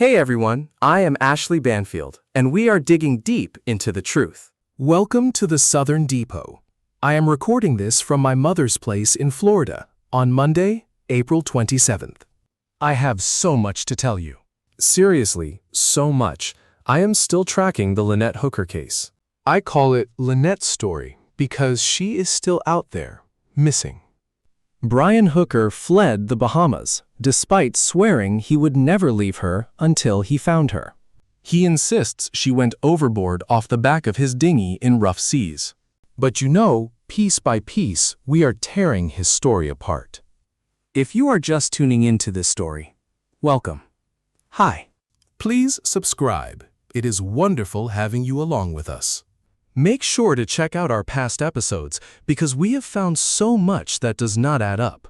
Hey everyone, I am Ashley Banfield, and we are digging deep into the truth. Welcome to the Southern Depot. I am recording this from my mother's place in Florida on Monday, April 27th. I have so much to tell you. Seriously, so much. I am still tracking the LYNETTE Hooker case. I call it LYNETTE's story because she is still out there, missing. Brian Hooker fled the Bahamas, despite swearing he would never leave her until he found her. He insists she went overboard off the back of his dinghy in rough seas. But you know, piece by piece, we are tearing his story apart. If you are just tuning into this story, welcome. Hi. Please subscribe. It is wonderful having you along with us. Make sure to check out our past episodes because we have found so much that does not add up.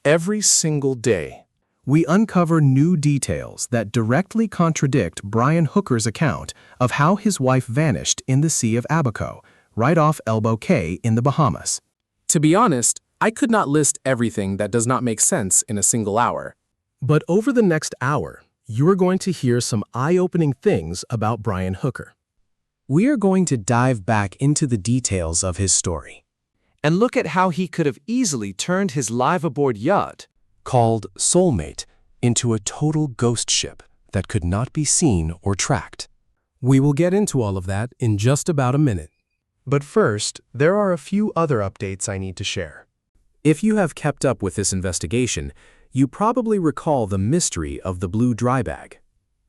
Every single day, we uncover new details that directly contradict Brian Hooker's account of how his wife vanished in the Sea of Abaco, right off Elbow Cay in the Bahamas. To be honest, I could not list everything that does not make sense in a single hour. But over the next hour, you are going to hear some eye-opening things about Brian Hooker. We are going to dive back into the details of his story and look at how he could have easily turned his live-aboard yacht, called Soulmate, into a total ghost ship that could not be seen or tracked. We will get into all of that in just about a minute. But first, there are a few other updates I need to share. If you have kept up with this investigation, you probably recall the mystery of the blue dry bag.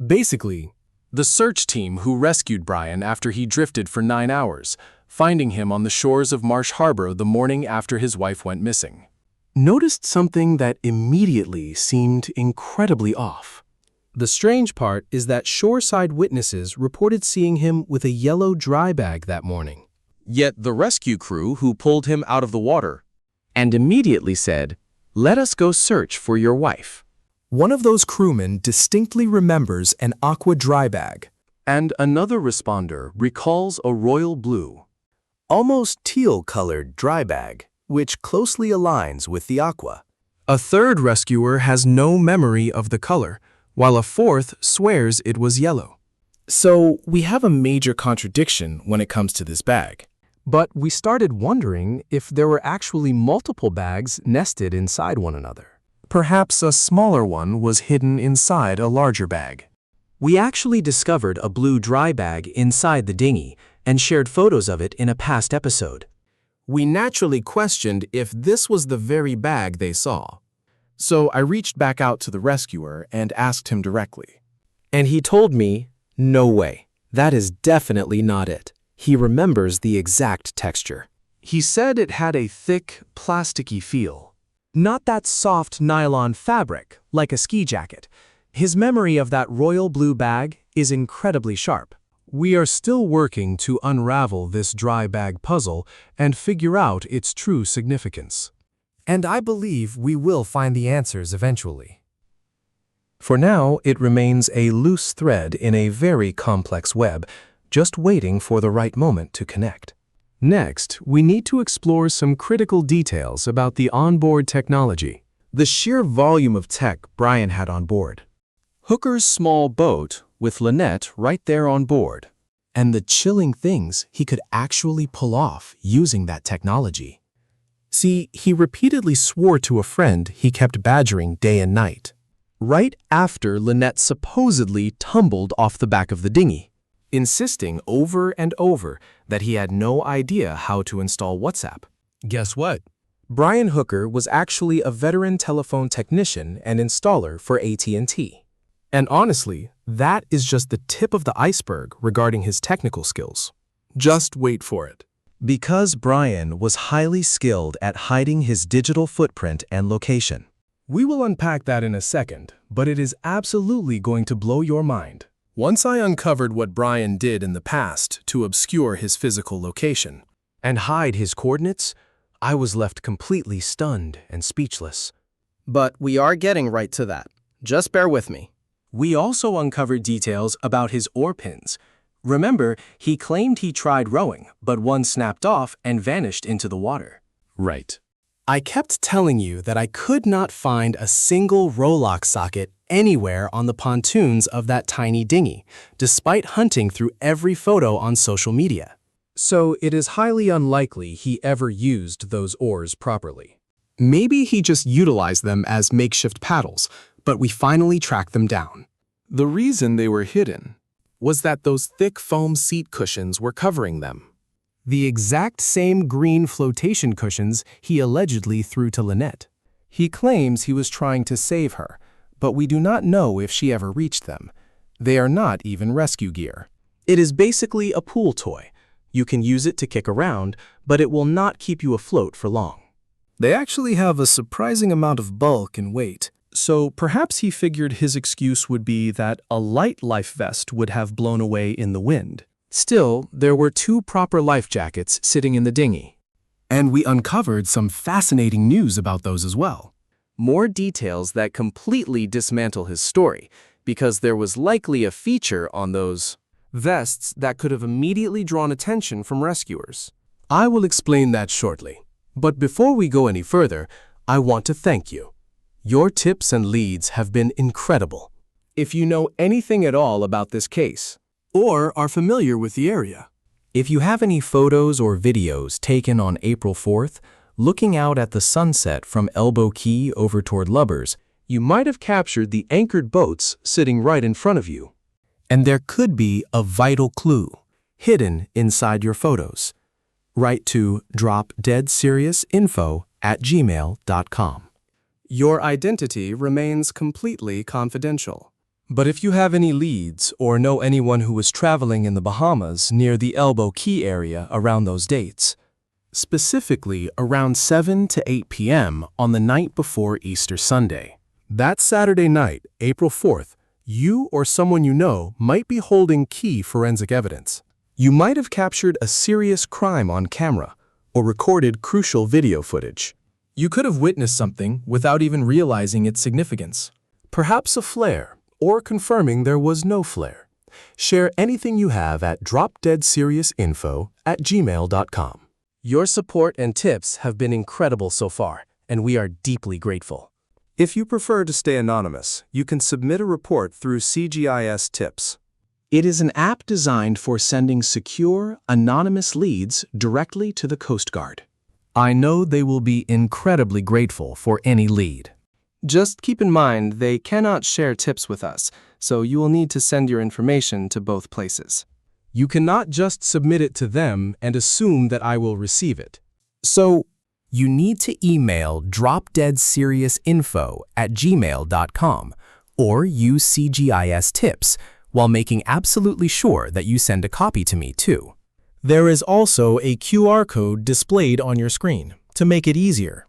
Basically, the search team who rescued Brian after he drifted for 9 hours, finding him on the shores of Marsh Harbor the morning after his wife went missing, noticed something that immediately seemed incredibly off. The strange part is that shoreside witnesses reported seeing him with a yellow dry bag that morning. Yet the rescue crew who pulled him out of the water and immediately said, "Let us go search for your wife." One of those crewmen distinctly remembers an aqua dry bag, and another responder recalls a royal blue, almost teal-colored dry bag, which closely aligns with the aqua. A third rescuer has no memory of the color, while a fourth swears it was yellow. So we have a major contradiction when it comes to this bag. But we started wondering if there were actually multiple bags nested inside one another. Perhaps a smaller one was hidden inside a larger bag. We actually discovered a blue dry bag inside the dinghy and shared photos of it in a past episode. We naturally questioned if this was the very bag they saw. So I reached back out to the rescuer and asked him directly. And he told me, no way, that is definitely not it. He remembers the exact texture. He said it had a thick, plasticky feel. Not that soft nylon fabric, like a ski jacket. His memory of that royal blue bag is incredibly sharp. We are still working to unravel this dry bag puzzle and figure out its true significance. And I believe we will find the answers eventually. For now, it remains a loose thread in a very complex web, just waiting for the right moment to connect. Next, we need to explore some critical details about the onboard technology. the sheer volume of tech Brian had on board. Hooker's small boat with LYNETTE right there on board. And the chilling things he could actually pull off using that technology. See, he repeatedly swore to a friend he kept badgering day and night, right after LYNETTE supposedly tumbled off the back of the dinghy, insisting over and over that he had no idea how to install WhatsApp. Guess what? Brian Hooker was actually a veteran telephone technician and installer for AT&T. And honestly, that is just the tip of the iceberg regarding his technical skills. Just wait for it. Because Brian was highly skilled at hiding his digital footprint and location. We will unpack that in a second, but it is absolutely going to blow your mind. Once I uncovered what Brian did in the past to obscure his physical location and hide his coordinates, I was left completely stunned and speechless. But we are getting right to that. Just bear with me. We also uncovered details about his oar pins. Remember, he claimed he tried rowing, but one snapped off and vanished into the water. Right. I kept telling you that I could not find a single Rolox socket anywhere on the pontoons of that tiny dinghy, despite hunting through every photo on social media. So it is highly unlikely he ever used those oars properly. Maybe he just utilized them as makeshift paddles, but we finally tracked them down. The reason they were hidden Was that those thick foam seat cushions were covering them. The exact same green flotation cushions he allegedly threw to Lynette. He claims he was trying to save her, but we do not know if she ever reached them. They are not even rescue gear. It is basically a pool toy. You can use it to kick around, but it will not keep you afloat for long. They actually have a surprising amount of bulk and weight, so perhaps he figured his excuse would be that a light life vest would have blown away in the wind. Still, there were 2 proper life jackets sitting in the dinghy. And we uncovered some fascinating news about those as well. More details that completely dismantle his story, because there was likely a feature on those vests that could have immediately drawn attention from rescuers. I will explain that shortly. But before we go any further, I want to thank you. Your tips and leads have been incredible. If you know anything at all about this case, Or are familiar with the area. If you have any photos or videos taken on April 4th, looking out at the sunset from Elbow Key over toward Lubbers, you might have captured the anchored boats sitting right in front of you. and there could be a vital clue hidden inside your photos. Write to dropdeadseriousinfo@gmail.com. Your identity remains completely confidential. But if you have any leads or know anyone who was traveling in the Bahamas near the Elbow Key area around those dates, specifically around 7 to 8 p.m. on the night before Easter Sunday, that Saturday night, April 4th, you or someone you know might be holding key forensic evidence. You might have captured a serious crime on camera or recorded crucial video footage. You could have witnessed something without even realizing its significance. Perhaps a flare, or confirming there was no flare. Share anything you have at dropdeadseriousinfo@gmail.com. Your support and tips have been incredible so far, and we are deeply grateful. If you prefer to stay anonymous, you can submit a report through CGIS Tips. It is an app designed for sending secure, anonymous leads directly to the Coast Guard. I know they will be incredibly grateful for any lead. Just keep in mind they cannot share tips with us, so you will need to send your information to both places. You cannot just submit it to them and assume that I will receive it. So, you need to email dropdeadseriousinfo@gmail.com or use CGIS Tips while making absolutely sure that you send a copy to me too. There is also a QR code displayed on your screen to make it easier.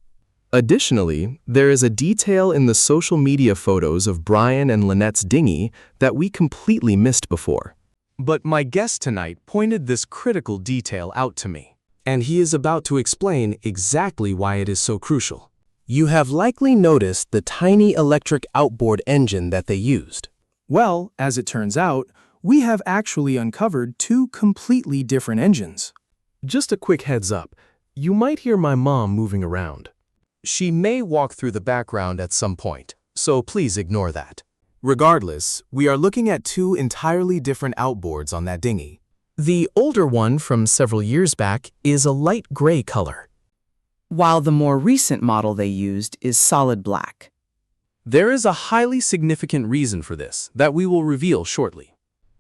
Additionally, there is a detail in the social media photos of Brian and Lynette's dinghy that we completely missed before. But my guest tonight pointed this critical detail out to me, and he is about to explain exactly why it is so crucial. You have likely noticed the tiny electric outboard engine that they used. Well, as it turns out, we have actually uncovered 2 completely different engines. Just a quick heads up, you might hear my mom moving around. She may walk through the background at some point, so please ignore that. Regardless, we are looking at 2 entirely different outboards on that dinghy. The older one from several years back is a light gray color, while the more recent model they used is solid black. There is a highly significant reason for this that we will reveal shortly.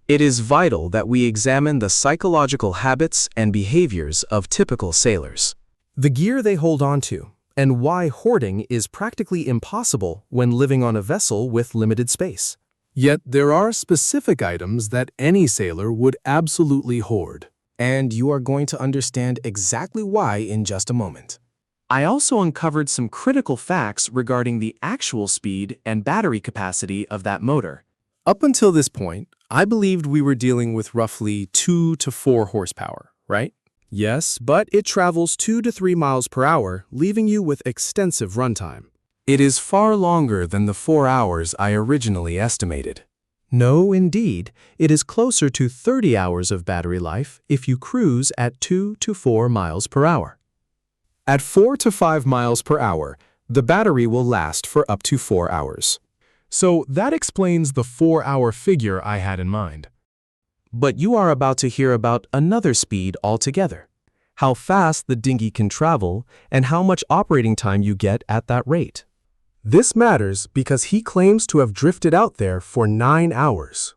It is vital that we examine the psychological habits and behaviors of typical sailors, the gear they hold on to, and why hoarding is practically impossible when living on a vessel with limited space. Yet there are specific items that any sailor would absolutely hoard, and you are going to understand exactly why in just a moment. I also uncovered some critical facts regarding the actual speed and battery capacity of that motor. Up until this point, I believed we were dealing with roughly 2 to 4 horsepower, right? Yes, but it travels 2 to 3 miles per hour, leaving you with extensive runtime. It is far longer than the 4 hours I originally estimated. No, indeed, it is closer to 30 hours of battery life if you cruise at 2 to 4 miles per hour. At 4 to 5 miles per hour, the battery will last for up to 4 hours. So that explains the 4-hour figure I had in mind. But you are about to hear about another speed altogether. How fast the dinghy can travel and how much operating time you get at that rate. This matters because he claims to have drifted out there for 9 hours.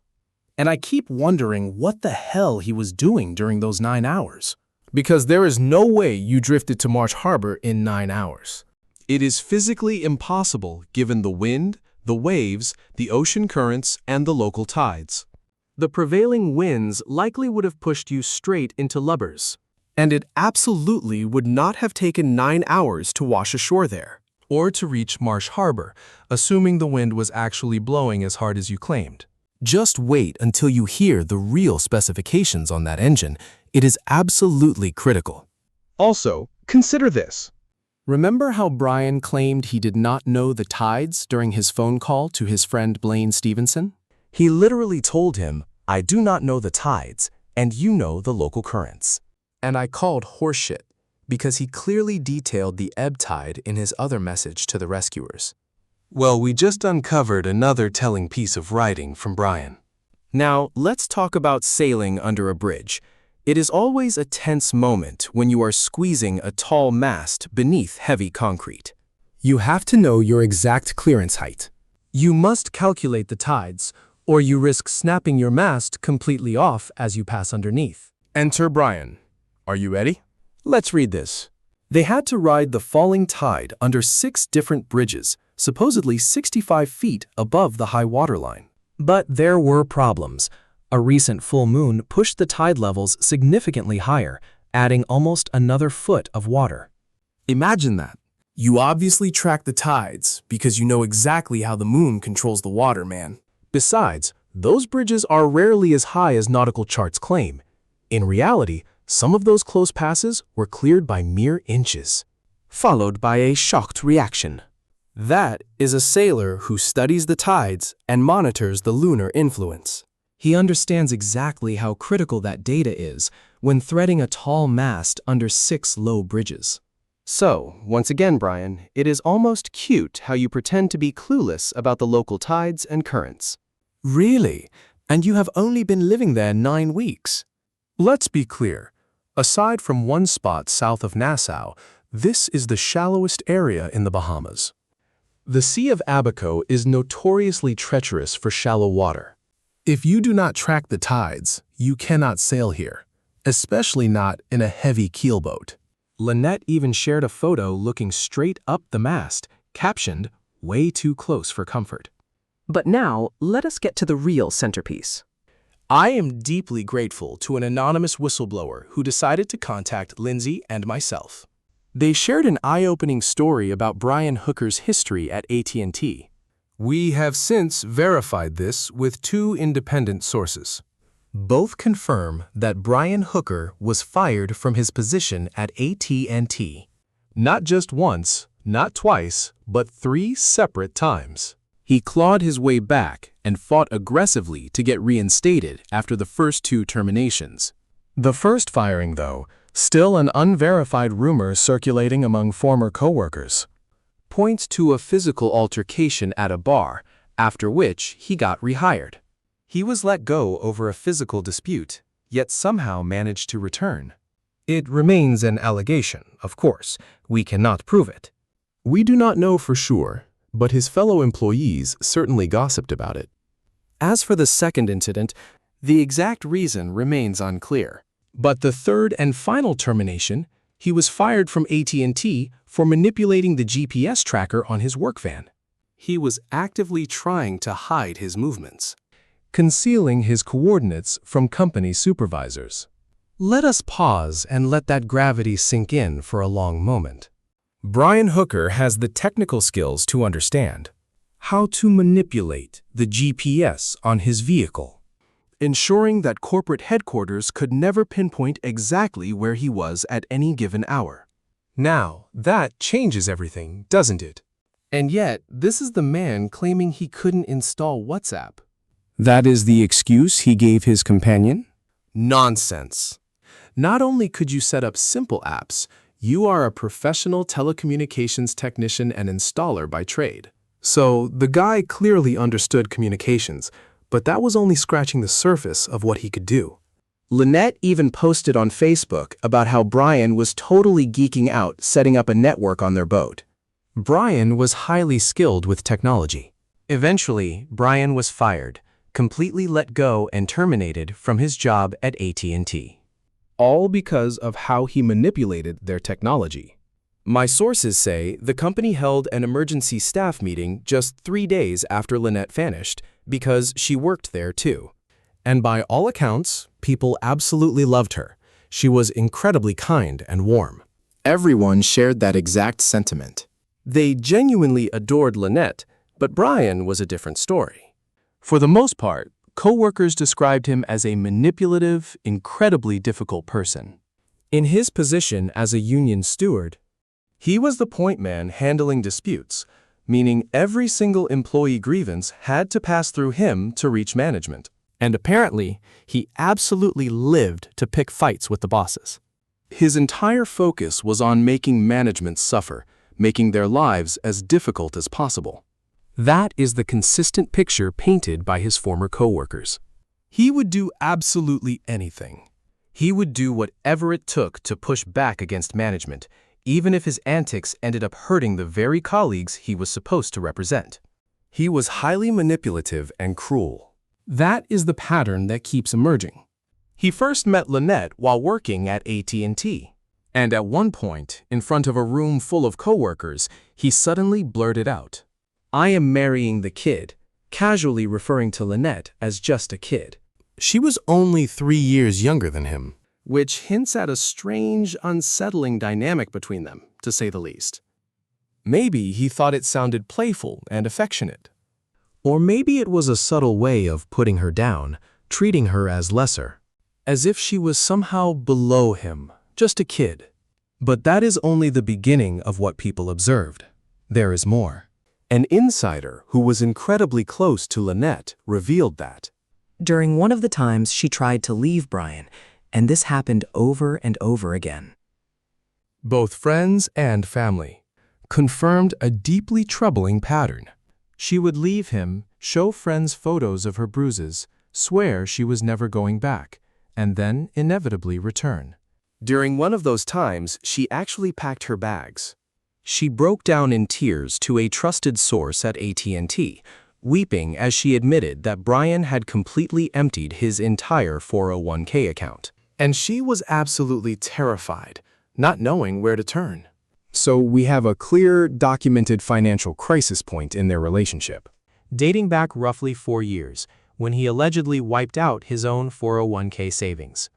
And I keep wondering what the hell he was doing during those 9 hours. Because there is no way you drifted to Marsh Harbor in 9 hours. It is physically impossible given the wind, the waves, the ocean currents, and the local tides. The prevailing winds likely would have pushed you straight into lubbers. And it absolutely would not have taken 9 hours to wash ashore there. Or to reach Marsh Harbor, assuming the wind was actually blowing as hard as you claimed. Just wait until you hear the real specifications on that engine. It is absolutely critical. Also, consider this. Remember how Brian claimed he did not know the tides during his phone call to his friend Blaine Stevenson? He literally told him, "I do not know the tides, and you know the local currents." And I called horseshit because he clearly detailed the ebb tide in his other message to the rescuers. Well, we just uncovered another telling piece of writing from Brian. Now, let's talk about sailing under a bridge. It is always a tense moment when you are squeezing a tall mast beneath heavy concrete. You have to know your exact clearance height. You must calculate the tides, or you risk snapping your mast completely off as you pass underneath. Enter Brian. Are you ready? Let's read this. They had to ride the falling tide under 6 different bridges, supposedly 65 feet above the high water line. But there were problems. A recent full moon pushed the tide levels significantly higher, adding almost another foot of water. Imagine that. You obviously track the tides because you know exactly how the moon controls the water, man. Besides, those bridges are rarely as high as nautical charts claim. In reality, some of those close passes were cleared by mere inches. Followed by a shocked reaction. That is a sailor who studies the tides and monitors the lunar influence. He understands exactly how critical that data is when threading a tall mast under 6 low bridges. So, once again, Brian, it is almost cute how you pretend to be clueless about the local tides and currents. Really? And you have only been living there 9 weeks? Let's be clear. Aside from one spot south of Nassau, this is the shallowest area in the Bahamas. The Sea of Abaco is notoriously treacherous for shallow water. If you do not track the tides, you cannot sail here, especially not in a heavy keelboat. Lynette even shared a photo looking straight up the mast, captioned, "Way too close for comfort." But now, let us get to the real centerpiece. I am deeply grateful to an anonymous whistleblower who decided to contact Lindsay and myself. They shared an eye-opening story about Brian Hooker's history at AT&T. We have since verified this with 2 independent sources. Both confirm that Brian Hooker was fired from his position at AT&T. Not just once, not twice, but 3 separate times. He clawed his way back and fought aggressively to get reinstated after the first 2 terminations. The first firing, though, still an unverified rumor circulating among former coworkers, points to a physical altercation at a bar, after which he got rehired. He was let go over a physical dispute, yet somehow managed to return. It remains an allegation, of course. We cannot prove it. We do not know for sure, but his fellow employees certainly gossiped about it. As for the second incident, the exact reason remains unclear. But the third and final termination, he was fired from AT&T for manipulating the GPS tracker on his work van. He was actively trying to hide his movements, concealing his coordinates from company supervisors. Let us pause and let that gravity sink in for a long moment. Brian Hooker has the technical skills to understand how to manipulate the GPS on his vehicle, ensuring that corporate headquarters could never pinpoint exactly where he was at any given hour. Now, that changes everything, doesn't it? And yet, this is the man claiming he couldn't install WhatsApp. That is the excuse he gave his companion? Nonsense. Not only could you set up simple apps, You are a professional telecommunications technician and installer by trade. So the guy clearly understood communications, but that was only scratching the surface of what he could do. Lynette even posted on Facebook about how Brian was totally geeking out setting up a network on their boat. Brian was highly skilled with technology. Eventually, Brian was fired, completely let go and terminated from his job at AT&T. All because of how he manipulated their technology. My sources say the company held an emergency staff meeting just 3 days after Lynette vanished because she worked there too. And by all accounts, people absolutely loved her. She was incredibly kind and warm. Everyone shared that exact sentiment. They genuinely adored Lynette, but Brian was a different story. For the most part, coworkers described him as a manipulative, incredibly difficult person. In his position as a union steward, he was the point man handling disputes, meaning every single employee grievance had to pass through him to reach management. And apparently, he absolutely lived to pick fights with the bosses. His entire focus was on making management suffer, making their lives as difficult as possible. That is the consistent picture painted by his former coworkers. He would do absolutely anything. He would do whatever it took to push back against management, even if his antics ended up hurting the very colleagues he was supposed to represent. He was highly manipulative and cruel. That is the pattern that keeps emerging. He first met Lynette while working at AT&T. And at one point, in front of a room full of coworkers, he suddenly blurted out, "I am marrying the kid," casually referring to Lynette as just a kid. She was only 3 years younger than him. Which hints at a strange, unsettling dynamic between them, to say the least. Maybe he thought it sounded playful and affectionate. Or maybe it was a subtle way of putting her down, treating her as lesser. As if she was somehow below him, just a kid. But that is only the beginning of what people observed. There is more. An insider who was incredibly close to Lynette revealed that During one of the times she tried to leave Brian, and this happened over and over again. both friends and family confirmed a deeply troubling pattern. She would leave him, show friends photos of her bruises, swear she was never going back, and then inevitably return. During one of those times, she actually packed her bags. She broke down in tears to a trusted source at AT&T, weeping as she admitted that Brian had completely emptied his entire 401k account. And she was absolutely terrified, not knowing where to turn. So we have a clear, documented financial crisis point in their relationship, dating back roughly 4 years, when he allegedly wiped out his own 401k savings.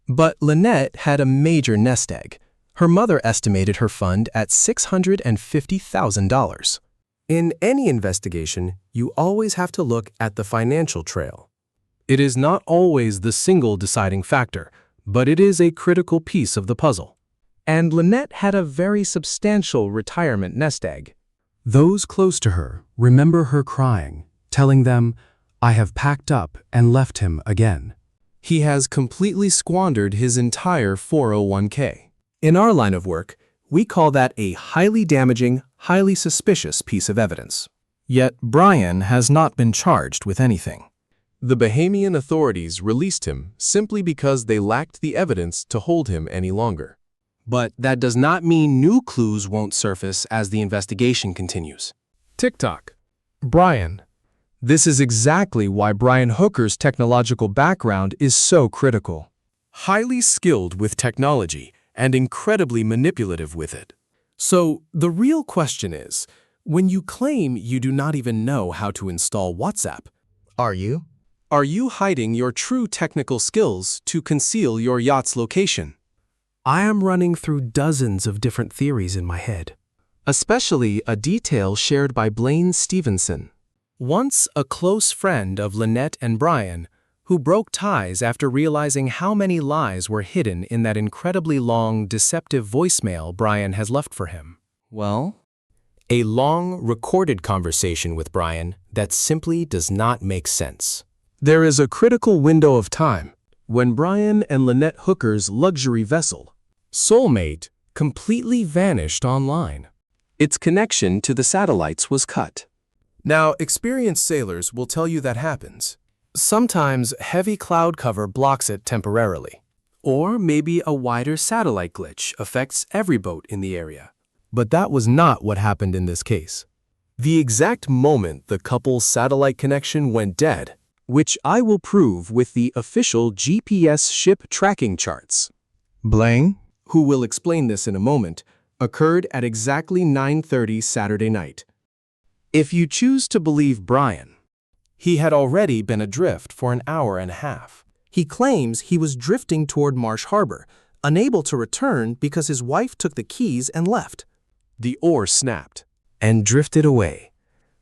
But Lynette had a major nest egg. Her mother estimated her fund at $650,000. In any investigation, you always have to look at the financial trail. It is not always the single deciding factor, but it is a critical piece of the puzzle. And Lynette had a very substantial retirement nest egg. Those close to her remember her crying, telling them, "I have packed up and left him again." He has completely squandered his entire 401k. In our line of work, we call that a highly damaging, highly suspicious piece of evidence. Yet Brian has not been charged with anything. The Bahamian authorities released him simply because they lacked the evidence to hold him any longer. But that does not mean new clues won't surface as the investigation continues. TikTok. Brian. This is exactly why Brian Hooker's technological background is so critical. Highly skilled with technology and incredibly manipulative with it. So the real question is, when you claim you do not even know how to install WhatsApp, Are you? are you hiding your true technical skills to conceal your yacht's location? I am running through dozens of different theories in my head, especially a detail shared by Blaine Stevenson, once a close friend of Lynette and Brian, who broke ties after realizing how many lies were hidden in that incredibly long, deceptive voicemail Brian has left for him. Well, A long, recorded conversation with Brian that simply does not make sense. There is a critical window of time when Brian and Lynette Hooker's luxury vessel, Soulmate, completely vanished online. Its connection to the satellites was cut. Now, experienced sailors will tell you that happens. Sometimes heavy cloud cover blocks it temporarily. Or maybe a wider satellite glitch affects every boat in the area. But that was not what happened in this case. The exact moment the couple's satellite connection went dead, Which I will prove with the official GPS ship tracking charts. Blank, who will explain this in a moment, occurred at exactly 9:30 Saturday night. If you choose to believe Brian, He had already been adrift for an hour and a half. He claims he was drifting toward Marsh Harbor, unable to return because his wife took the keys and left. The oar snapped. and drifted away.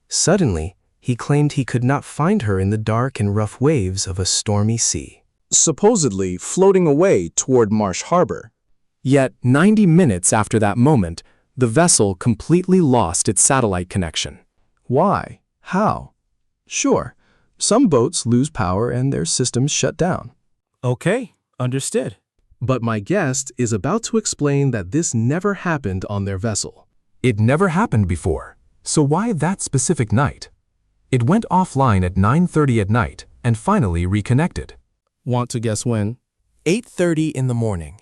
Suddenly, he claimed he could not find her in the dark and rough waves of a stormy sea. Supposedly floating away toward Marsh Harbor. Yet, 90 minutes after that moment, the vessel completely lost its satellite connection. Why? How? Sure, some boats lose power and their systems shut down. Okay, understood. But my guest is about to explain that this never happened on their vessel. It never happened before, so why that specific night? It went offline at 9:30 at night and finally reconnected. Want to guess when? 8:30 in the morning.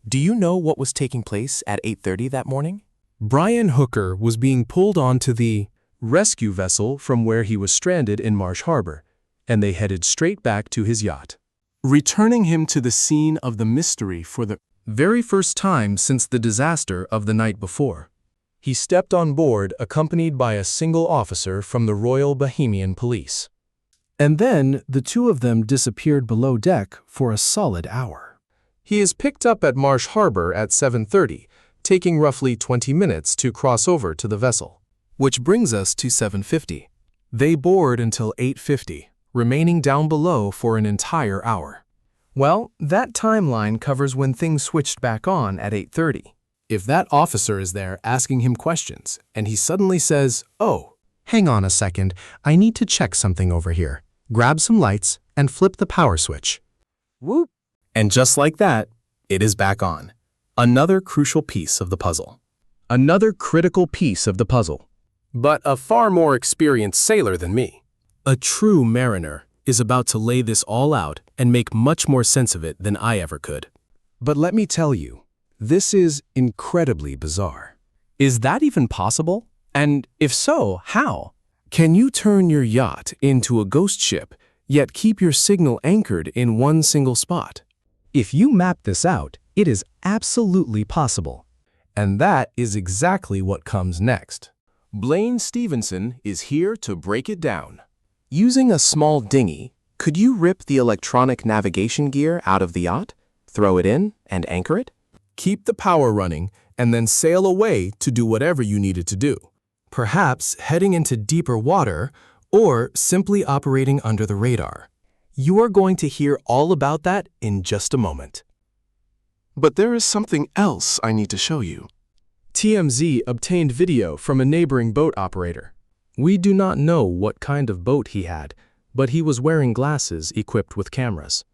Do you know what was taking place at 8:30 that morning? Brian Hooker was being pulled onto the rescue vessel from where he was stranded in Marsh Harbor, and they headed straight back to his yacht, returning him to the scene of the mystery for the very first time since the disaster of the night before. He stepped on board accompanied by a single officer from the Royal Bahamian Police. And then the two of them disappeared below deck for a solid hour. He is picked up at Marsh Harbor at 7:30, taking roughly 20 minutes to cross over to the vessel. Which brings us to 7:50. They board until 8:50, remaining down below for an entire hour. Well, that timeline covers when things switched back on at 8:30. If that officer is there asking him questions, and he suddenly says, "Oh, Hang on a second, I need to check something over here. Grab some lights and flip the power switch. Whoop. and just like that, it is back on. Another crucial piece of the puzzle. Another critical piece of the puzzle. But a far more experienced sailor than me. A true mariner is about to lay this all out and make much more sense of it than I ever could. But let me tell you, this is incredibly bizarre. Is that even possible? And if so, how? Can you turn your yacht into a ghost ship, yet keep your signal anchored in one single spot? If you map this out, it is absolutely possible. And that is exactly what comes next. Blaine Stevenson is here to break it down. Using a small dinghy, could you rip the electronic navigation gear out of the yacht, throw it in, and anchor it? Keep the power running, and then sail away to do whatever you needed to do. Perhaps heading into deeper water, or simply operating under the radar. You are going to hear all about that in just a moment. But there is something else I need to show you. TMZ obtained video from a neighboring boat operator. We do not know what kind of boat he had, but he was wearing glasses equipped with cameras.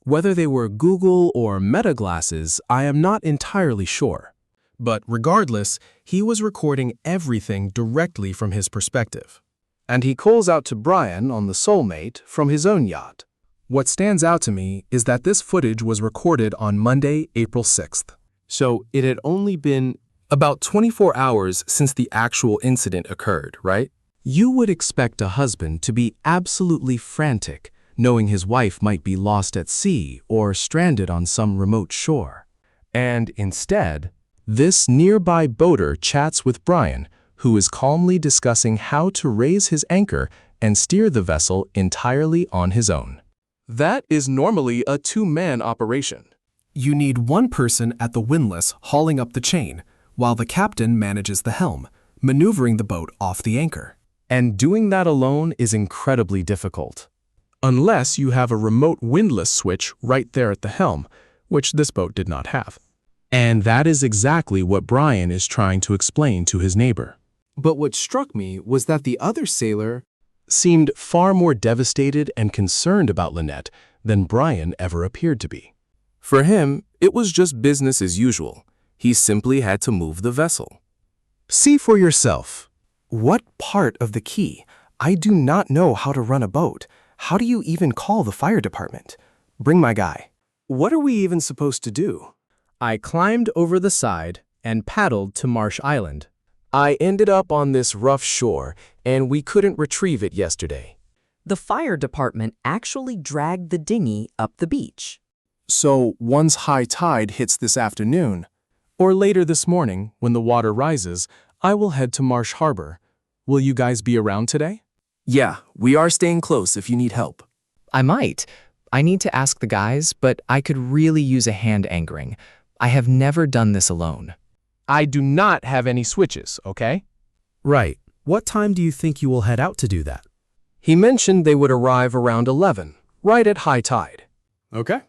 Whether they were Google or Meta glasses, I am not entirely sure. But regardless, he was recording everything directly from his perspective. And he calls out to Brian on the Soulmate from his own yacht. What stands out to me is that this footage was recorded on Monday, April 6th. So it had only been about 24 hours since the actual incident occurred, right? You would expect a husband to be absolutely frantic, knowing his wife might be lost at sea or stranded on some remote shore. And instead, this nearby boater chats with Brian, who is calmly discussing how to raise his anchor and steer the vessel entirely on his own. That is normally a two-man operation. You need one person at the windlass hauling up the chain, while the captain manages the helm, maneuvering the boat off the anchor. And doing that alone is incredibly difficult. Unless you have a remote windlass switch right there at the helm, which this boat did not have. And that is exactly what Brian is trying to explain to his neighbor. But what struck me was that the other sailor seemed far more devastated and concerned about Lynette than Brian ever appeared to be. For him, it was just business as usual. He simply had to move the vessel. See for yourself. What part of the key? I do not know how to run a boat. How do you even call the fire department? Bring my guy. What are we even supposed to do? I climbed over the side and paddled to Marsh Island. I ended up on this rough shore, and we couldn't retrieve it yesterday. The fire department actually dragged the dinghy up the beach. So once high tide hits this afternoon, or later this morning when the water rises, I will head to Marsh Harbor. Will you guys be around today? Yeah, we are staying close if you need help. I might. I need to ask the guys, but I could really use a hand anchoring. I have never done this alone. I do not have any switches, okay? Right. What time do you think you will head out to do that? He mentioned they would arrive around 11, right at high tide. Okay.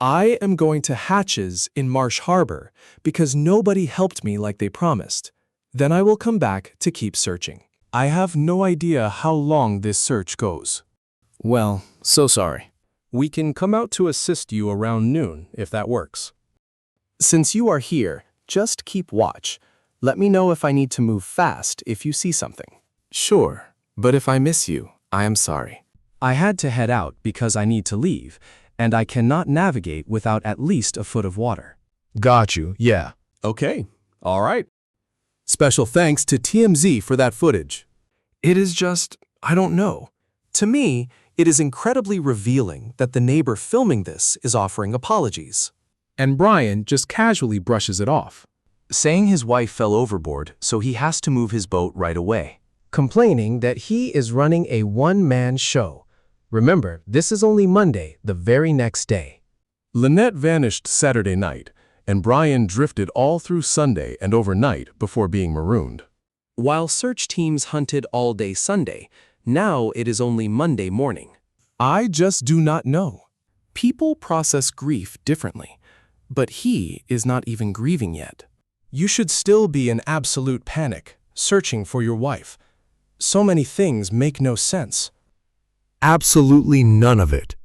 I am going to Hatches in Marsh Harbor because nobody helped me like they promised. Then I will come back to keep searching. I have no idea how long this search goes. Well, so sorry. We can come out to assist you around noon if that works. Since you are here, just keep watch. Let me know if I need to move fast if you see something. Sure, but if I miss you, I am sorry. I had to head out because I need to leave, and I cannot navigate without at least a foot of water. Got you, yeah. Okay, all right. Special thanks to TMZ for that footage. It is just, I don't know. To me, it is incredibly revealing that the neighbor filming this is offering apologies. And Brian just casually brushes it off, Saying his wife fell overboard, so he has to move his boat right away. Complaining that he is running a one-man show. Remember, this is only Monday, the very next day. Lynette vanished Saturday night, and Brian drifted all through Sunday and overnight before being marooned. While search teams hunted all day Sunday, now it is only Monday morning. I just do not know. People process grief differently, but he is not even grieving yet. You should still be in absolute panic, searching for your wife. So many things make no sense. Absolutely none of it.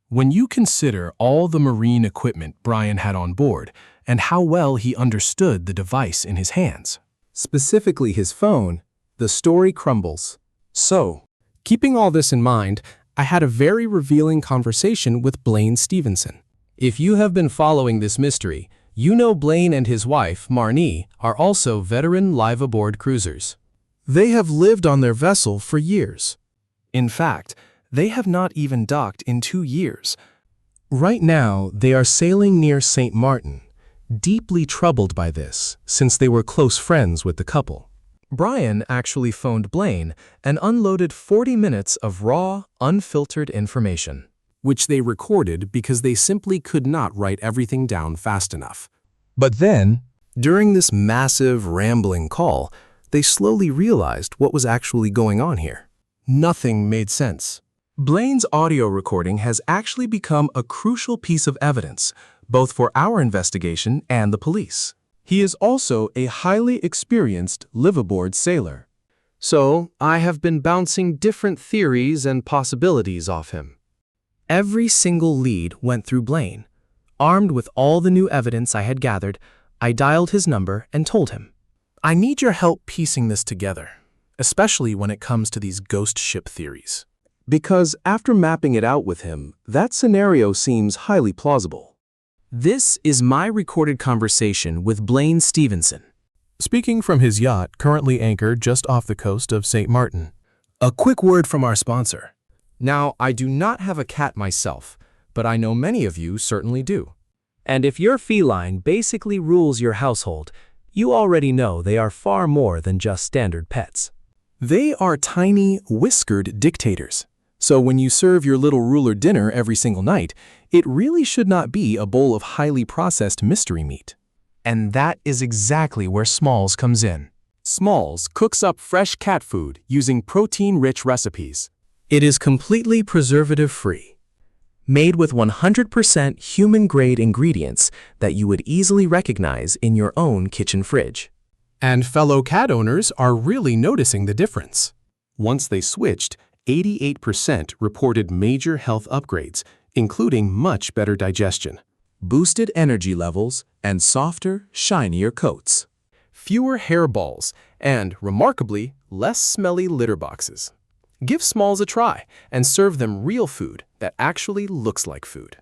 When you consider all the marine equipment Brian had on board and how well he understood the device in his hands, Specifically his phone, the story crumbles. So, keeping all this in mind, I had a very revealing conversation with Blaine Stevenson. If you have been following this mystery, you know Blaine and his wife, Marnie, are also veteran live-aboard cruisers. They have lived on their vessel for years. In fact, they have not even docked in 2 years. Right now, they are sailing near St. Martin, deeply troubled by this, since they were close friends with the couple. Brian actually phoned Blaine and unloaded 40 minutes of raw, unfiltered information, which they recorded because they simply could not write everything down fast enough. But then, during this massive, rambling call, they slowly realized what was actually going on here. Nothing made sense. Blaine's audio recording has actually become a crucial piece of evidence, both for our investigation and the police. He is also a highly experienced live-aboard sailor. So, I have been bouncing different theories and possibilities off him. Every single lead went through Blaine. Armed with all the new evidence I had gathered, I dialed his number and told him, I need your help piecing this together, especially when it comes to these ghost ship theories. Because after mapping it out with him, that scenario seems highly plausible. This is my recorded conversation with Blaine Stevenson, speaking from his yacht currently anchored just off the coast of St. Martin. A quick word from our sponsor. Now, I do not have a cat myself, but I know many of you certainly do. And if your feline basically rules your household, you already know they are far more than just standard pets. They are tiny, whiskered dictators. So when you serve your little ruler dinner every single night, it really should not be a bowl of highly processed mystery meat. And that is exactly where Smalls comes in. Smalls cooks up fresh cat food using protein-rich recipes. It is completely preservative-free, made with 100% human-grade ingredients that you would easily recognize in your own kitchen fridge. And fellow cat owners are really noticing the difference. Once they switched, 88% reported major health upgrades, including much better digestion. boosted energy levels, and softer, shinier coats. Fewer hairballs, and, remarkably, less smelly litter boxes. Give Smalls a try and serve them real food that actually looks like food.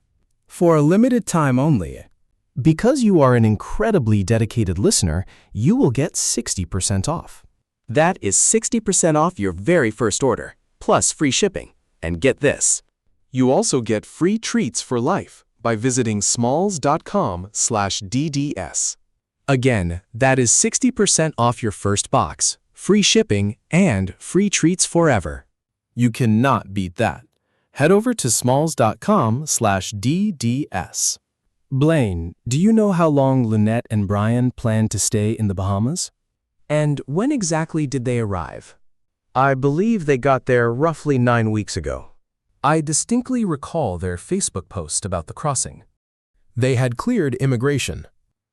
For a limited time only, because you are an incredibly dedicated listener, you will get 60% off. That is 60% off your very first order, plus free shipping. And get this, you also get free treats for life by visiting smalls.com/DDS. Again, that is 60% off your first box, free shipping, and free treats forever. You cannot beat that. Head over to smalls.com/DDS. Blaine, do you know how long Lynette and Brian plan to stay in the Bahamas? And when exactly did they arrive? I believe they got there roughly 9 weeks ago. I distinctly recall their Facebook post about the crossing. They had cleared immigration.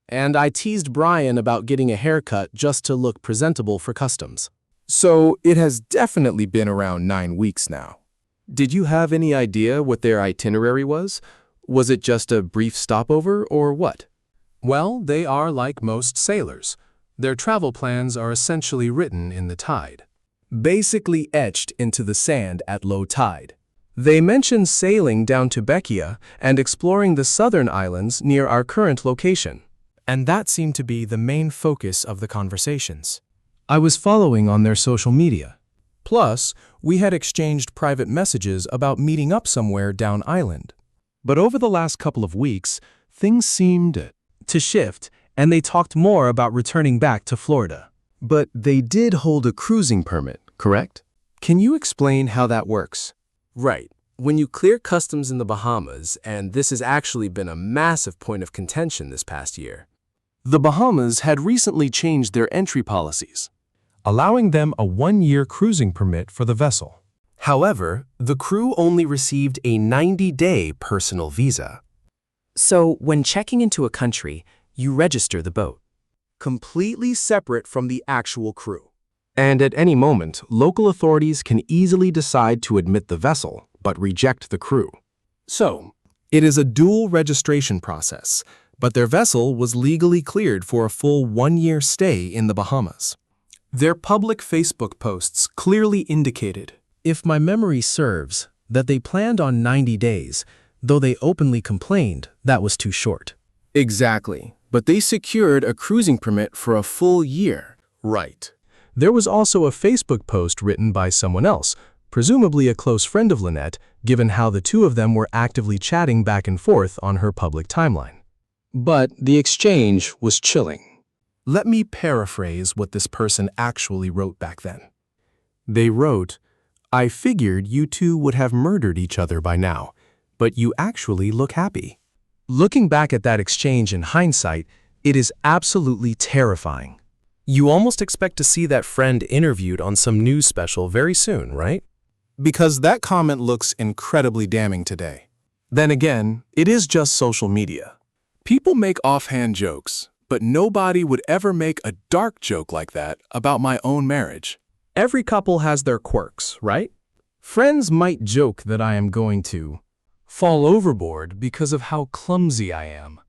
And I teased Brian about getting a haircut just to look presentable for customs. So it has definitely been around 9 weeks now. Did you have any idea what their itinerary was? Was it just a brief stopover or what? Well, they are like most sailors. Their travel plans are essentially written in the tide, basically etched into the sand at low tide. They mentioned sailing down to Bekia and exploring the southern islands near our current location. And that seemed to be the main focus of the conversations. I was following on their social media. Plus, we had exchanged private messages about meeting up somewhere down island. But over the last couple of weeks, things seemed to shift, and they talked more about returning back to Florida. But they did hold a cruising permit, correct? Can you explain how that works? Right. When you clear customs in the Bahamas, and this has actually been a massive point of contention this past year, the Bahamas had recently changed their entry policies, allowing them a 1-year cruising permit for the vessel. However, the crew only received a 90-day personal visa. So, when checking into a country, you register the boat. Completely separate from the actual crew. And at any moment, local authorities can easily decide to admit the vessel, but reject the crew. So, it is a dual registration process, but their vessel was legally cleared for a full 1-year stay in the Bahamas. Their public Facebook posts clearly indicated, if my memory serves, that they planned on 90 days, though they openly complained that was too short. Exactly, but they secured a cruising permit for a full year. Right. There was also a Facebook post written by someone else, presumably a close friend of Lynette, given how the two of them were actively chatting back and forth on her public timeline. But the exchange was chilling. Let me paraphrase what this person actually wrote back then. They wrote, "I figured you two would have murdered each other by now, but you actually look happy." Looking back at that exchange in hindsight, it is absolutely terrifying. You almost expect to see that friend interviewed on some news special very soon, right? Because that comment looks incredibly damning today. Then again, it is just social media. People make offhand jokes, but nobody would ever make a dark joke like that about my own marriage. Every couple has their quirks, right? Friends might joke that I am going to fall overboard because of how clumsy I am.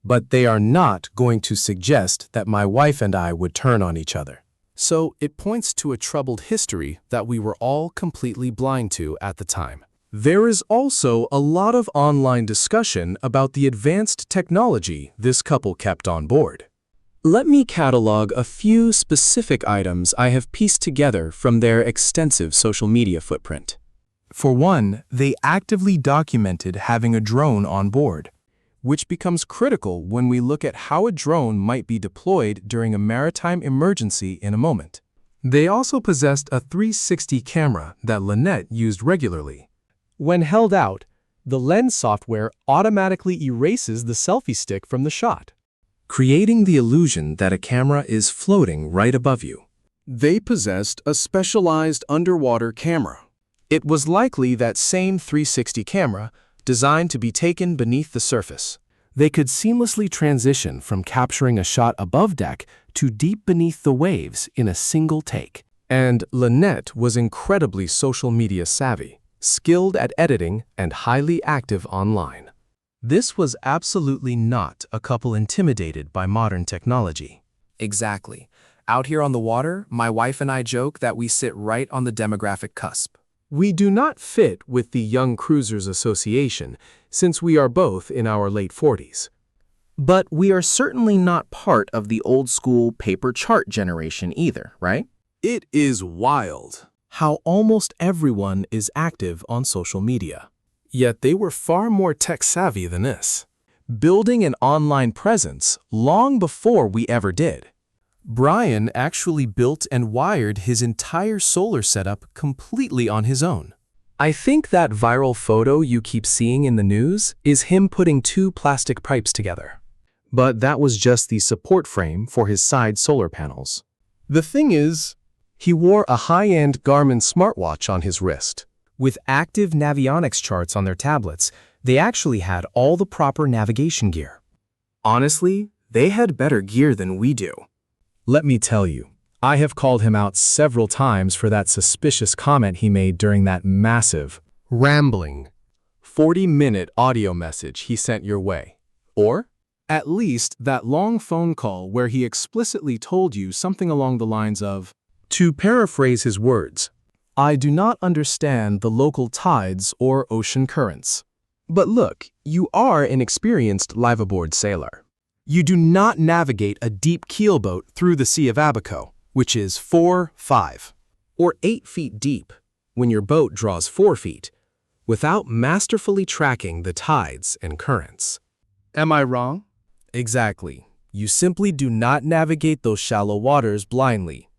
But they are not going to suggest that my wife and I would turn on each other. So it points to a troubled history that we were all completely blind to at the time. There is also a lot of online discussion about the advanced technology this couple kept on board. Let me catalog a few specific items I have pieced together from their extensive social media footprint. For one, they actively documented having a drone on board, which becomes critical when we look at how a drone might be deployed during a maritime emergency in a moment. They also possessed a 360 camera that Lynette used regularly. When held out, the lens software automatically erases the selfie stick from the shot, creating the illusion that a camera is floating right above you. They possessed a specialized underwater camera. It was likely that same 360 camera designed to be taken beneath the surface. They could seamlessly transition from capturing a shot above deck to deep beneath the waves in a single take. And Lynette was incredibly social media savvy, skilled at editing, and highly active online. This was absolutely not a couple intimidated by modern technology. Exactly. Out here on the water, my wife and I joke that we sit right on the demographic cusp. We do not fit with the Young Cruisers Association, since we are both in our late 40s. But we are certainly not part of the old-school paper chart generation either, right? It is wild how almost everyone is active on social media. Yet they were far more tech-savvy than this, building an online presence long before we ever did. Brian actually built and wired his entire solar setup completely on his own. I think that viral photo you keep seeing in the news is him putting two plastic pipes together. But that was just the support frame for his side solar panels. The thing is, he wore a high-end Garmin smartwatch on his wrist. With active navionics charts on their tablets, they actually had all the proper navigation gear. Honestly, they had better gear than we do. Let me tell you, I have called him out several times for that suspicious comment he made during that massive, Rambling 40-minute audio message he sent your way. Or, At least that long phone call where he explicitly told you something along the lines of, to paraphrase his words, I do not understand the local tides or ocean currents. but look, you are an experienced liveaboard sailor. You do not navigate a deep keelboat through the Sea of Abaco, which is 4, 5, or 8 feet deep, when your boat draws 4 feet, without masterfully tracking the tides and currents. Am I wrong? Exactly. You simply do not navigate those shallow waters blindly.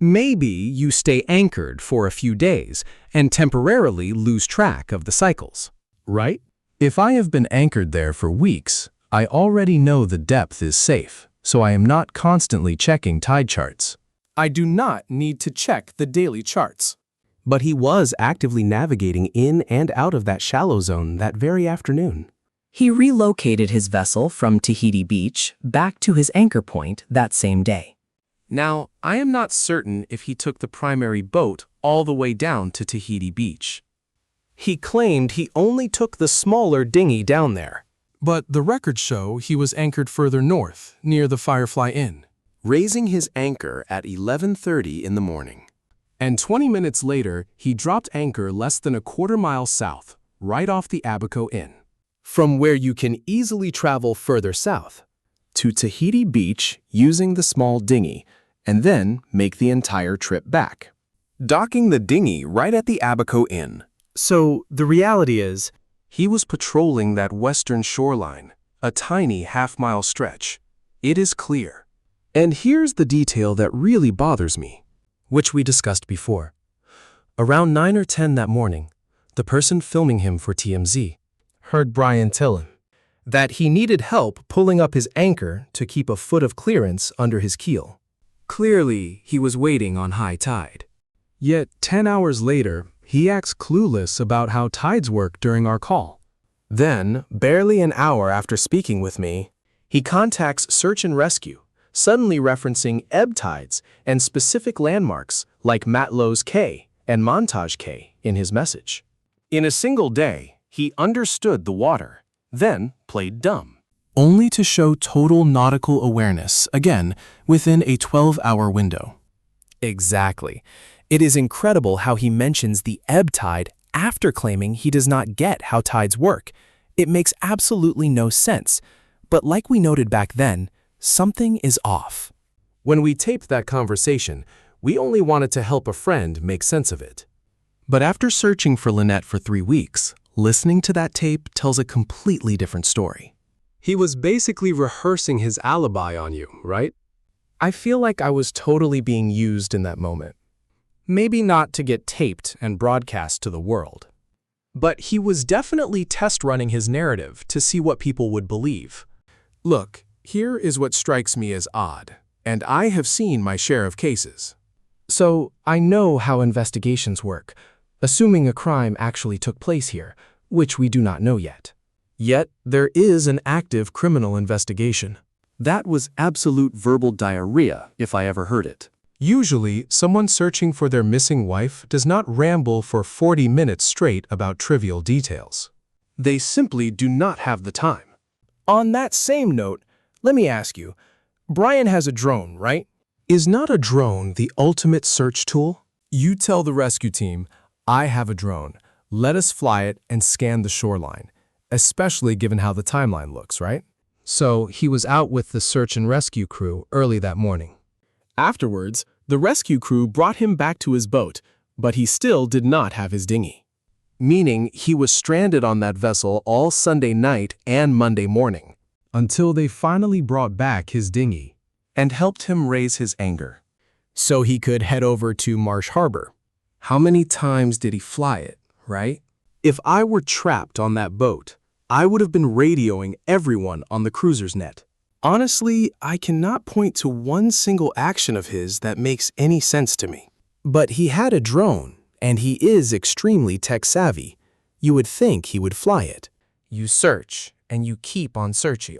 Maybe you stay anchored for a few days and temporarily lose track of the cycles, right? If I have been anchored there for weeks, I already know the depth is safe, so I am not constantly checking tide charts. I do not need to check the daily charts. But he was actively navigating in and out of that shallow zone that very afternoon. He relocated his vessel from Tahiti Beach back to his anchor point that same day. Now, I am not certain if he took the primary boat all the way down to Tahiti Beach. He claimed he only took the smaller dinghy down there. But the records show he was anchored further north, near the Firefly Inn, Raising his anchor at 11:30 in the morning. and 20 minutes later, he dropped anchor less than a quarter-mile south, right off the Abaco Inn. From where you can easily travel further south to Tahiti Beach using the small dinghy, and then make the entire trip back, docking the dinghy right at the Abaco Inn. So, the reality is, he was patrolling that western shoreline, a tiny half-mile stretch. It is clear. And here's the detail that really bothers me, which we discussed before. Around 9 or 10 that morning, the person filming him for TMZ heard Brian tell him that he needed help pulling up his anchor to keep a foot of clearance under his keel. Clearly, he was waiting on high tide. Yet 10 hours later, he acts clueless about how tides work during our call. Then, barely an hour after speaking with me, he contacts Search and Rescue, suddenly referencing ebb tides and specific landmarks like Matlo's Cay and Montage Cay in his message. In a single day, he understood the water, then played dumb. Only to show total nautical awareness, again, within a 12-hour window. Exactly. It is incredible how he mentions the ebb tide after claiming he does not get how tides work. It makes absolutely no sense. But like we noted back then, something is off. When we taped that conversation, we only wanted to help a friend make sense of it. But after searching for Lynette for 3 weeks, listening to that tape tells a completely different story. He was basically rehearsing his alibi on you, right? I feel like I was totally being used in that moment. Maybe not to get taped and broadcast to the world. But he was definitely test running his narrative to see what people would believe. Look, here is what strikes me as odd, and I have seen my share of cases. So, I know how investigations work, assuming a crime actually took place here, which we do not know yet. Yet, there is an active criminal investigation. That was absolute verbal diarrhea, if I ever heard it. Usually, someone searching for their missing wife does not ramble for 40 minutes straight about trivial details. They simply do not have the time. On that same note, let me ask you, Brian has a drone, right? Is not a drone the ultimate search tool? You tell the rescue team, I have a drone. Let us fly it and scan the shoreline, especially given how the timeline looks, right? So he was out with the search and rescue crew early that morning. Afterwards, the rescue crew brought him back to his boat, but he still did not have his dinghy. Meaning he was stranded on that vessel all Sunday night and Monday morning, Until they finally brought back his dinghy. and helped him raise his anger. So he could head over to Marsh Harbor. How many times did he fly it, right? If I were trapped on that boat, I would have been radioing everyone on the cruiser's net. Honestly, I cannot point to one single action of his that makes any sense to me. But he had a drone, and he is extremely tech-savvy. You would think he would fly it. You search, and you keep on searching.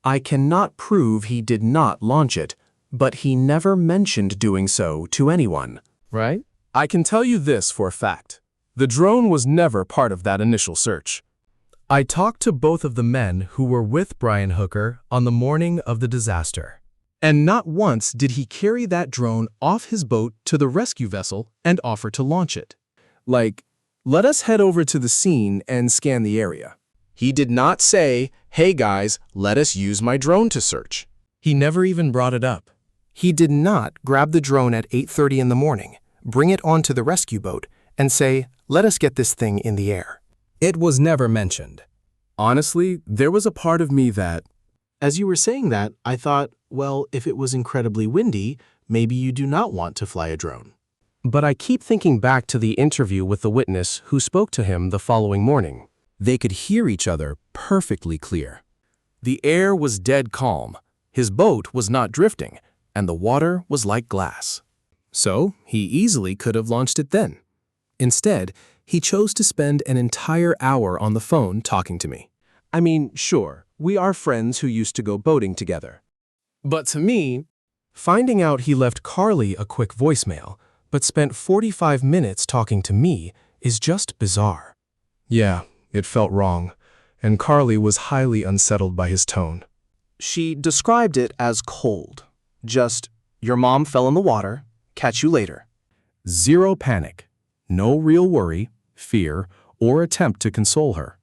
I cannot prove he did not launch it, but he never mentioned doing so to anyone. Right? I can tell you this for a fact. The drone was never part of that initial search. I talked to both of the men who were with Brian Hooker on the morning of the disaster. And not once did he carry that drone off his boat to the rescue vessel and offer to launch it. Like, let us head over to the scene and scan the area. He did not say, hey guys, let us use my drone to search. He never even brought it up. He did not grab the drone at 8:30 in the morning, bring it onto the rescue boat, and say, let us get this thing in the air. It was never mentioned. Honestly, there was a part of me that, as you were saying that, I thought, well, if it was incredibly windy, maybe you do not want to fly a drone. But I keep thinking back to the interview with the witness who spoke to him the following morning. They could hear each other perfectly clear. The air was dead calm, his boat was not drifting, and the water was like glass. So he easily could have launched it then. Instead, he chose to spend an entire hour on the phone talking to me. I mean, sure, we are friends who used to go boating together. But to me, Finding out he left Carly a quick voicemail, but spent 45 minutes talking to me is just bizarre. Yeah, it felt wrong, and Carly was highly unsettled by his tone. she described it as cold. Just, your mom fell in the water, catch you later. Zero panic. No real worry, fear, or attempt to console her.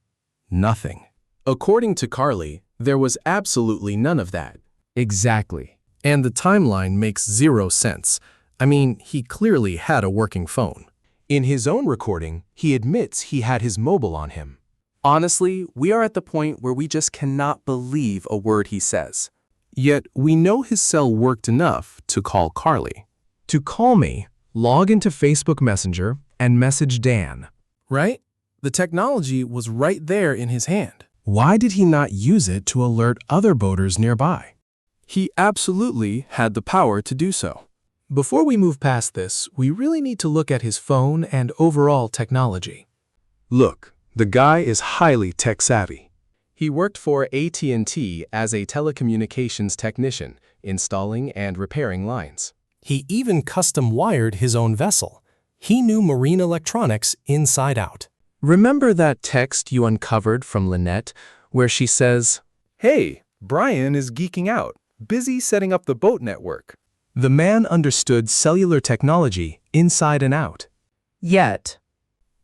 Nothing. According to Carly, there was absolutely none of that. Exactly. And the timeline makes zero sense. I mean, he clearly had a working phone. In his own recording, he admits he had his mobile on him. Honestly, we are at the point where we just cannot believe a word he says. Yet, we know his cell worked enough to call Carly. To call me, log into Facebook Messenger and message Dan. Right? The technology was right there in his hand. Why did he not use it to alert other boaters nearby? He absolutely had the power to do so. Before we move past this, we really need to look at his phone and overall technology. Look, the guy is highly tech-savvy. He worked for AT&T as a telecommunications technician, installing and repairing lines. He even custom-wired his own vessel. He knew marine electronics inside out. Remember that text you uncovered from Lynette, where she says, Hey, Brian is geeking out, busy setting up the boat network. The man understood cellular technology inside and out. Yet,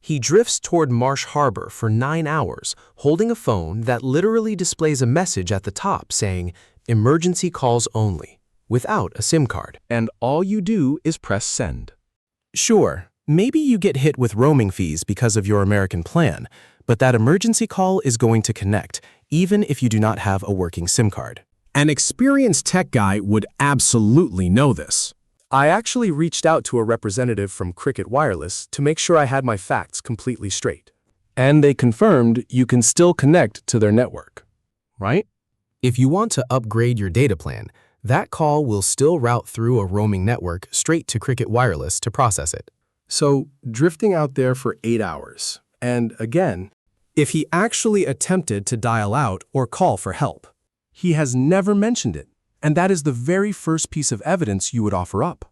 He drifts toward Marsh Harbor for 9 hours, holding a phone that literally displays a message at the top saying, emergency calls only, without a SIM card. and all you do is press send. Sure, maybe you get hit with roaming fees because of your American plan, but that emergency call is going to connect, even if you do not have a working SIM card. An experienced tech guy would absolutely know this. I actually reached out to a representative from Cricket Wireless to make sure I had my facts completely straight. And they confirmed you can still connect to their network, right? If you want to upgrade your data plan, that call will still route through a roaming network straight to Cricket Wireless to process it. So, drifting out there for 8 hours. And again, if he actually attempted to dial out or call for help, he has never mentioned it. And that is the very first piece of evidence you would offer up.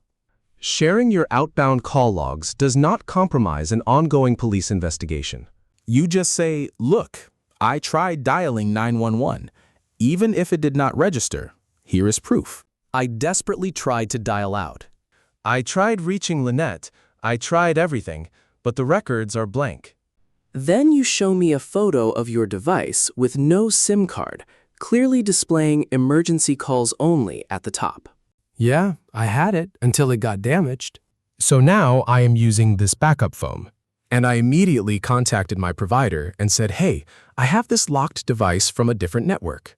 Sharing your outbound call logs does not compromise an ongoing police investigation. You just say, look, I tried dialing 911. Even if it did not register, here is proof. I desperately tried to dial out. I tried reaching Lynette. I tried everything, but the records are blank. Then you show me a photo of your device with no SIM card, clearly displaying emergency calls only at the top. Yeah, I had it until it got damaged. So now I am using this backup phone. And I immediately contacted my provider and said, hey, I have this locked device from a different network.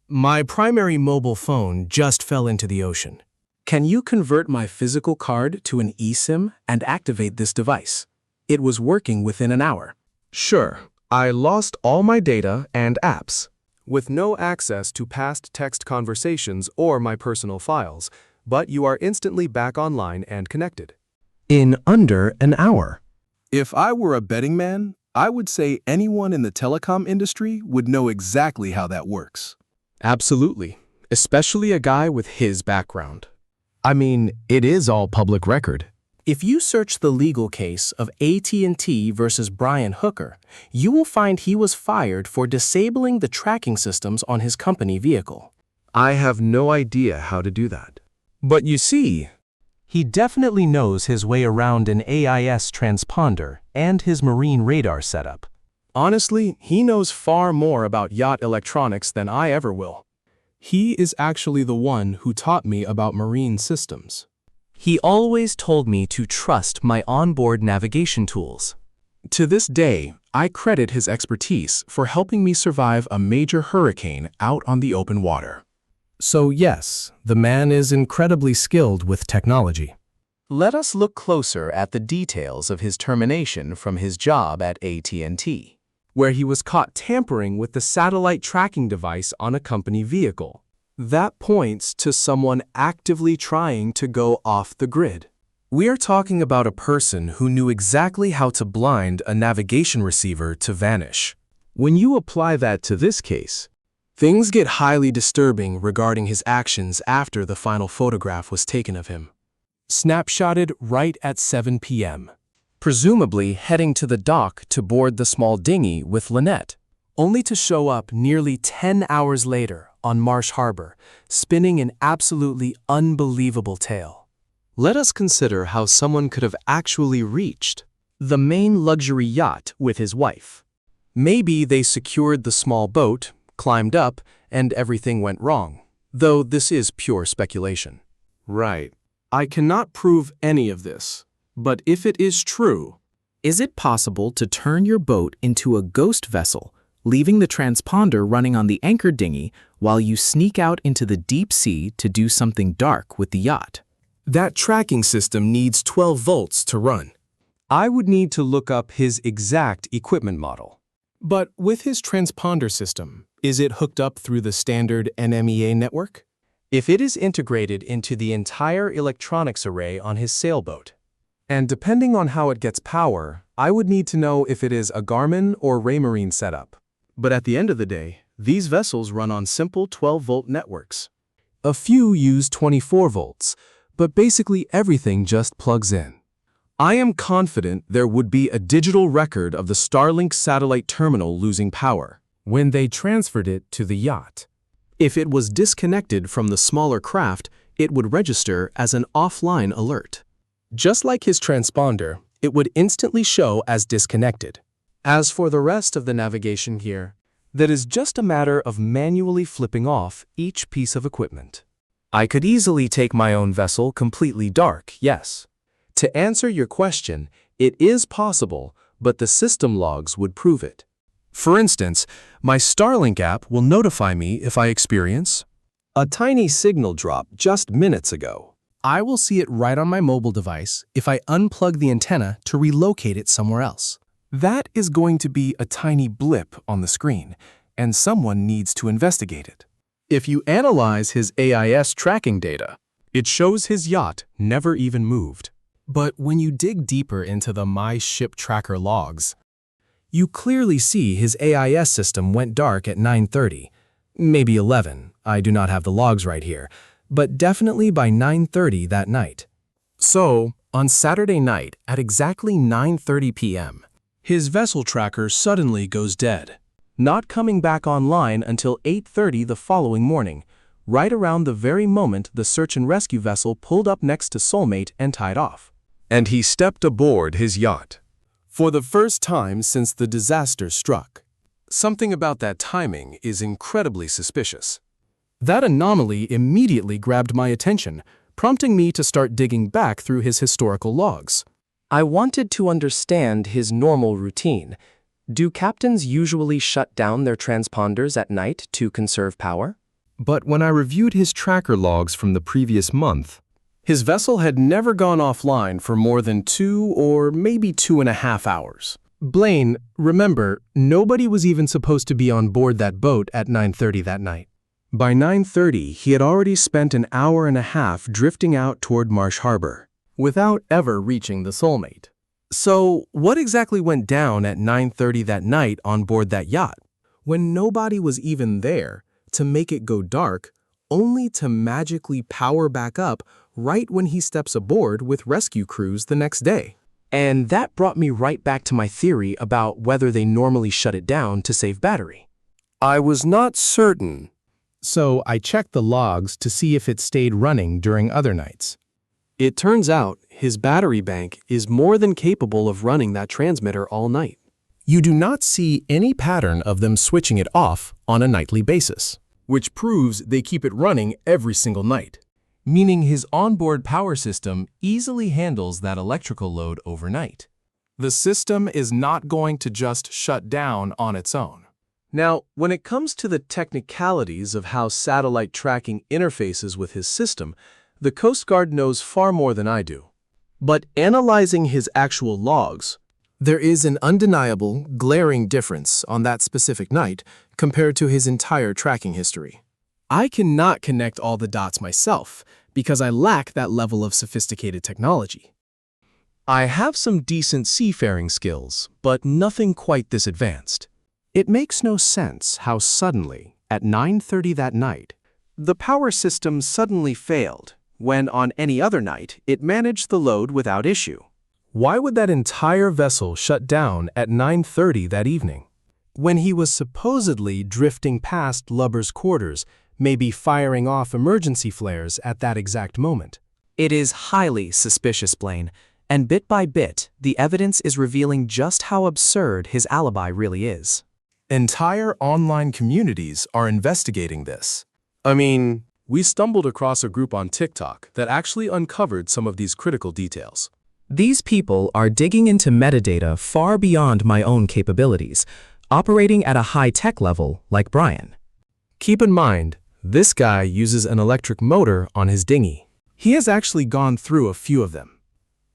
My primary mobile phone just fell into the ocean. Can you convert my physical card to an eSIM and activate this device? It was working within an hour. Sure, I lost all my data and apps. With no access to past text conversations or my personal files, but you are instantly back online and connected. In under an hour. If I were a betting man, I would say anyone in the telecom industry would know exactly how that works. Absolutely, especially a guy with his background. I mean, it is all public record. If you search the legal case of AT&T versus Brian Hooker, you will find he was fired for disabling the tracking systems on his company vehicle. I have no idea how to do that. But you see, he definitely knows his way around an AIS transponder and his marine radar setup. Honestly, he knows far more about yacht electronics than I ever will. He is actually the one who taught me about marine systems. He always told me to trust my onboard navigation tools. To this day, I credit his expertise for helping me survive a major hurricane out on the open water. So yes, the man is incredibly skilled with technology. Let us look closer at the details of his termination from his job at AT&T, where he was caught tampering with the satellite tracking device on a company vehicle. That points to someone actively trying to go off the grid. We are talking about a person who knew exactly how to blind a navigation receiver to vanish. When you apply that to this case, things get highly disturbing regarding his actions after the final photograph was taken of him. Snapshotted right at 7 p.m. Presumably heading to the dock to board the small dinghy with Lynette, only to show up nearly 10 hours later on Marsh Harbor, spinning an absolutely unbelievable tale. Let us consider how someone could have actually reached the main luxury yacht with his wife. Maybe they secured the small boat, climbed up, and everything went wrong, though this is pure speculation. Right. I cannot prove any of this, but if it is true, Is it possible to turn your boat into a ghost vessel, leaving the transponder running on the anchor dinghy while you sneak out into the deep sea to do something dark with the yacht? that tracking system needs 12 volts to run. I would need to look up his exact equipment model. But with his transponder system, is it hooked up through the standard NMEA network? If it is integrated into the entire electronics array on his sailboat, and depending on how it gets power, I would need to know if it is a Garmin or Raymarine setup. But at the end of the day, these vessels run on simple 12-volt networks. A few use 24 volts, but basically everything just plugs in. I am confident there would be a digital record of the Starlink satellite terminal losing power when they transferred it to the yacht. If it was disconnected from the smaller craft, it would register as an offline alert. Just like his transponder, it would instantly show as disconnected. As for the rest of the navigation here, that is just a matter of manually flipping off each piece of equipment. I could easily take my own vessel completely dark, yes. To answer your question, it is possible, but the system logs would prove it. For instance, my Starlink app will notify me if I experience a tiny signal drop just minutes ago. I will see it right on my mobile device if I unplug the antenna to relocate it somewhere else. That is going to be a tiny blip on the screen, and someone needs to investigate it. If you analyze his AIS tracking data, it shows his yacht never even moved. But when you dig deeper into the My Ship Tracker logs, you clearly see his AIS system went dark at 9:30, maybe 11, I do not have the logs right here, but definitely by 9:30 that night. So, on Saturday night at exactly 9:30 p.m., his vessel tracker suddenly goes dead. not coming back online until 8:30 the following morning, right around the very moment the search and rescue vessel pulled up next to Soulmate and tied off. And he stepped aboard his yacht. For the first time since the disaster struck. Something about that timing is incredibly suspicious. That anomaly immediately grabbed my attention, prompting me to start digging back through his historical logs. I wanted to understand his normal routine. Do captains usually shut down their transponders at night to conserve power? But when I reviewed his tracker logs from the previous month, his vessel had never gone offline for more than 2 or maybe 2.5 hours. Blaine, remember, nobody was even supposed to be on board that boat at 9:30 that night. By 9:30, he had already spent an hour and a half drifting out toward Marsh Harbor, without ever reaching the Soulmate. So, what exactly went down at 9:30 that night on board that yacht, when nobody was even there, to make it go dark, only to magically power back up right when he steps aboard with rescue crews the next day? And that brought me right back to my theory about whether they normally shut it down to save battery. I was not certain. So I checked the logs to see if it stayed running during other nights. It turns out his battery bank is more than capable of running that transmitter all night. You do not see any pattern of them switching it off on a nightly basis, which proves they keep it running every single night. Meaning his onboard power system easily handles that electrical load overnight. The system is not going to just shut down on its own. Now, when it comes to the technicalities of how satellite tracking interfaces with his system, the Coast Guard knows far more than I do. But analyzing his actual logs, there is an undeniable, glaring difference on that specific night compared to his entire tracking history. I cannot connect all the dots myself because I lack that level of sophisticated technology. I have some decent seafaring skills, but nothing quite this advanced. It makes no sense how suddenly, at 9:30 that night, the power system suddenly failed, when on any other night it managed the load without issue. Why would that entire vessel shut down at 9:30 that evening, when he was supposedly drifting past Lubber's quarters, maybe firing off emergency flares at that exact moment? It is highly suspicious, Blaine, and bit by bit, the evidence is revealing just how absurd his alibi really is. Entire online communities are investigating this. I mean, we stumbled across a group on TikTok that actually uncovered some of these critical details. These people are digging into metadata far beyond my own capabilities, operating at a high-tech level like Brian. Keep in mind, this guy uses an electric motor on his dinghy. He has actually gone through a few of them.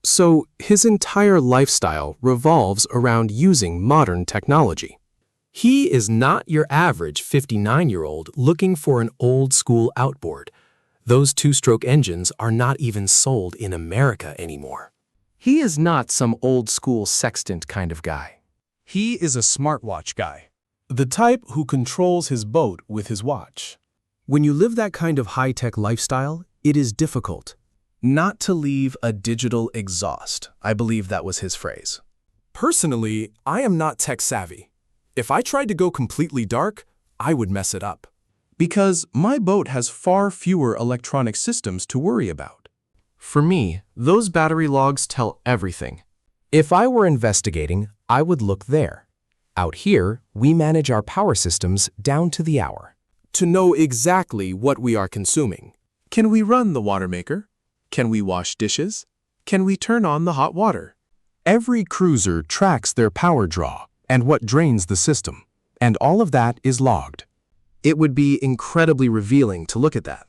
So his entire lifestyle revolves around using modern technology. He is not your average 59-year-old looking for an old-school outboard. Those two-stroke engines are not even sold in America anymore. He is not some old-school sextant kind of guy. He is a smartwatch guy. The type who controls his boat with his watch. When you live that kind of high-tech lifestyle, it is difficult not to leave a digital exhaust. I believe that was his phrase. Personally, I am not tech-savvy. If I tried to go completely dark, I would mess it up. Because my boat has far fewer electronic systems to worry about. For me, those battery logs tell everything. If I were investigating, I would look there. Out here, we manage our power systems down to the hour. To know exactly what we are consuming. Can we run the water maker? Can we wash dishes? Can we turn on the hot water? Every cruiser tracks their power draw and what drains the system, and all of that is logged. It would be incredibly revealing to look at that.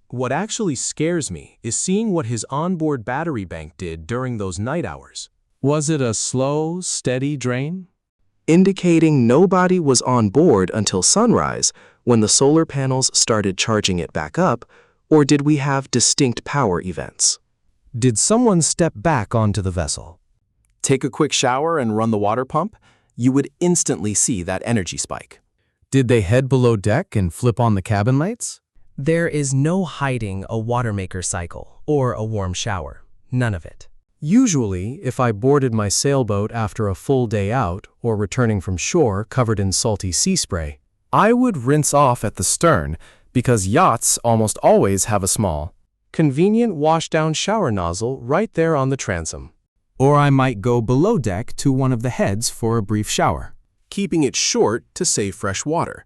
What actually scares me is seeing what his onboard battery bank did during those night hours. Was it a slow, steady drain? Indicating nobody was on board until sunrise when the solar panels started charging it back up, or did we have distinct power events? Did someone step back onto the vessel? Take a quick shower and run the water pump? You would instantly see that energy spike. Did they head below deck and flip on the cabin lights? There is no hiding a water maker cycle or a warm shower. None of it. Usually, if I boarded my sailboat after a full day out or returning from shore covered in salty sea spray, I would rinse off at the stern because yachts almost always have a small, convenient washdown shower nozzle right there on the transom. Or I might go below deck to one of the heads for a brief shower, keeping it short to save fresh water.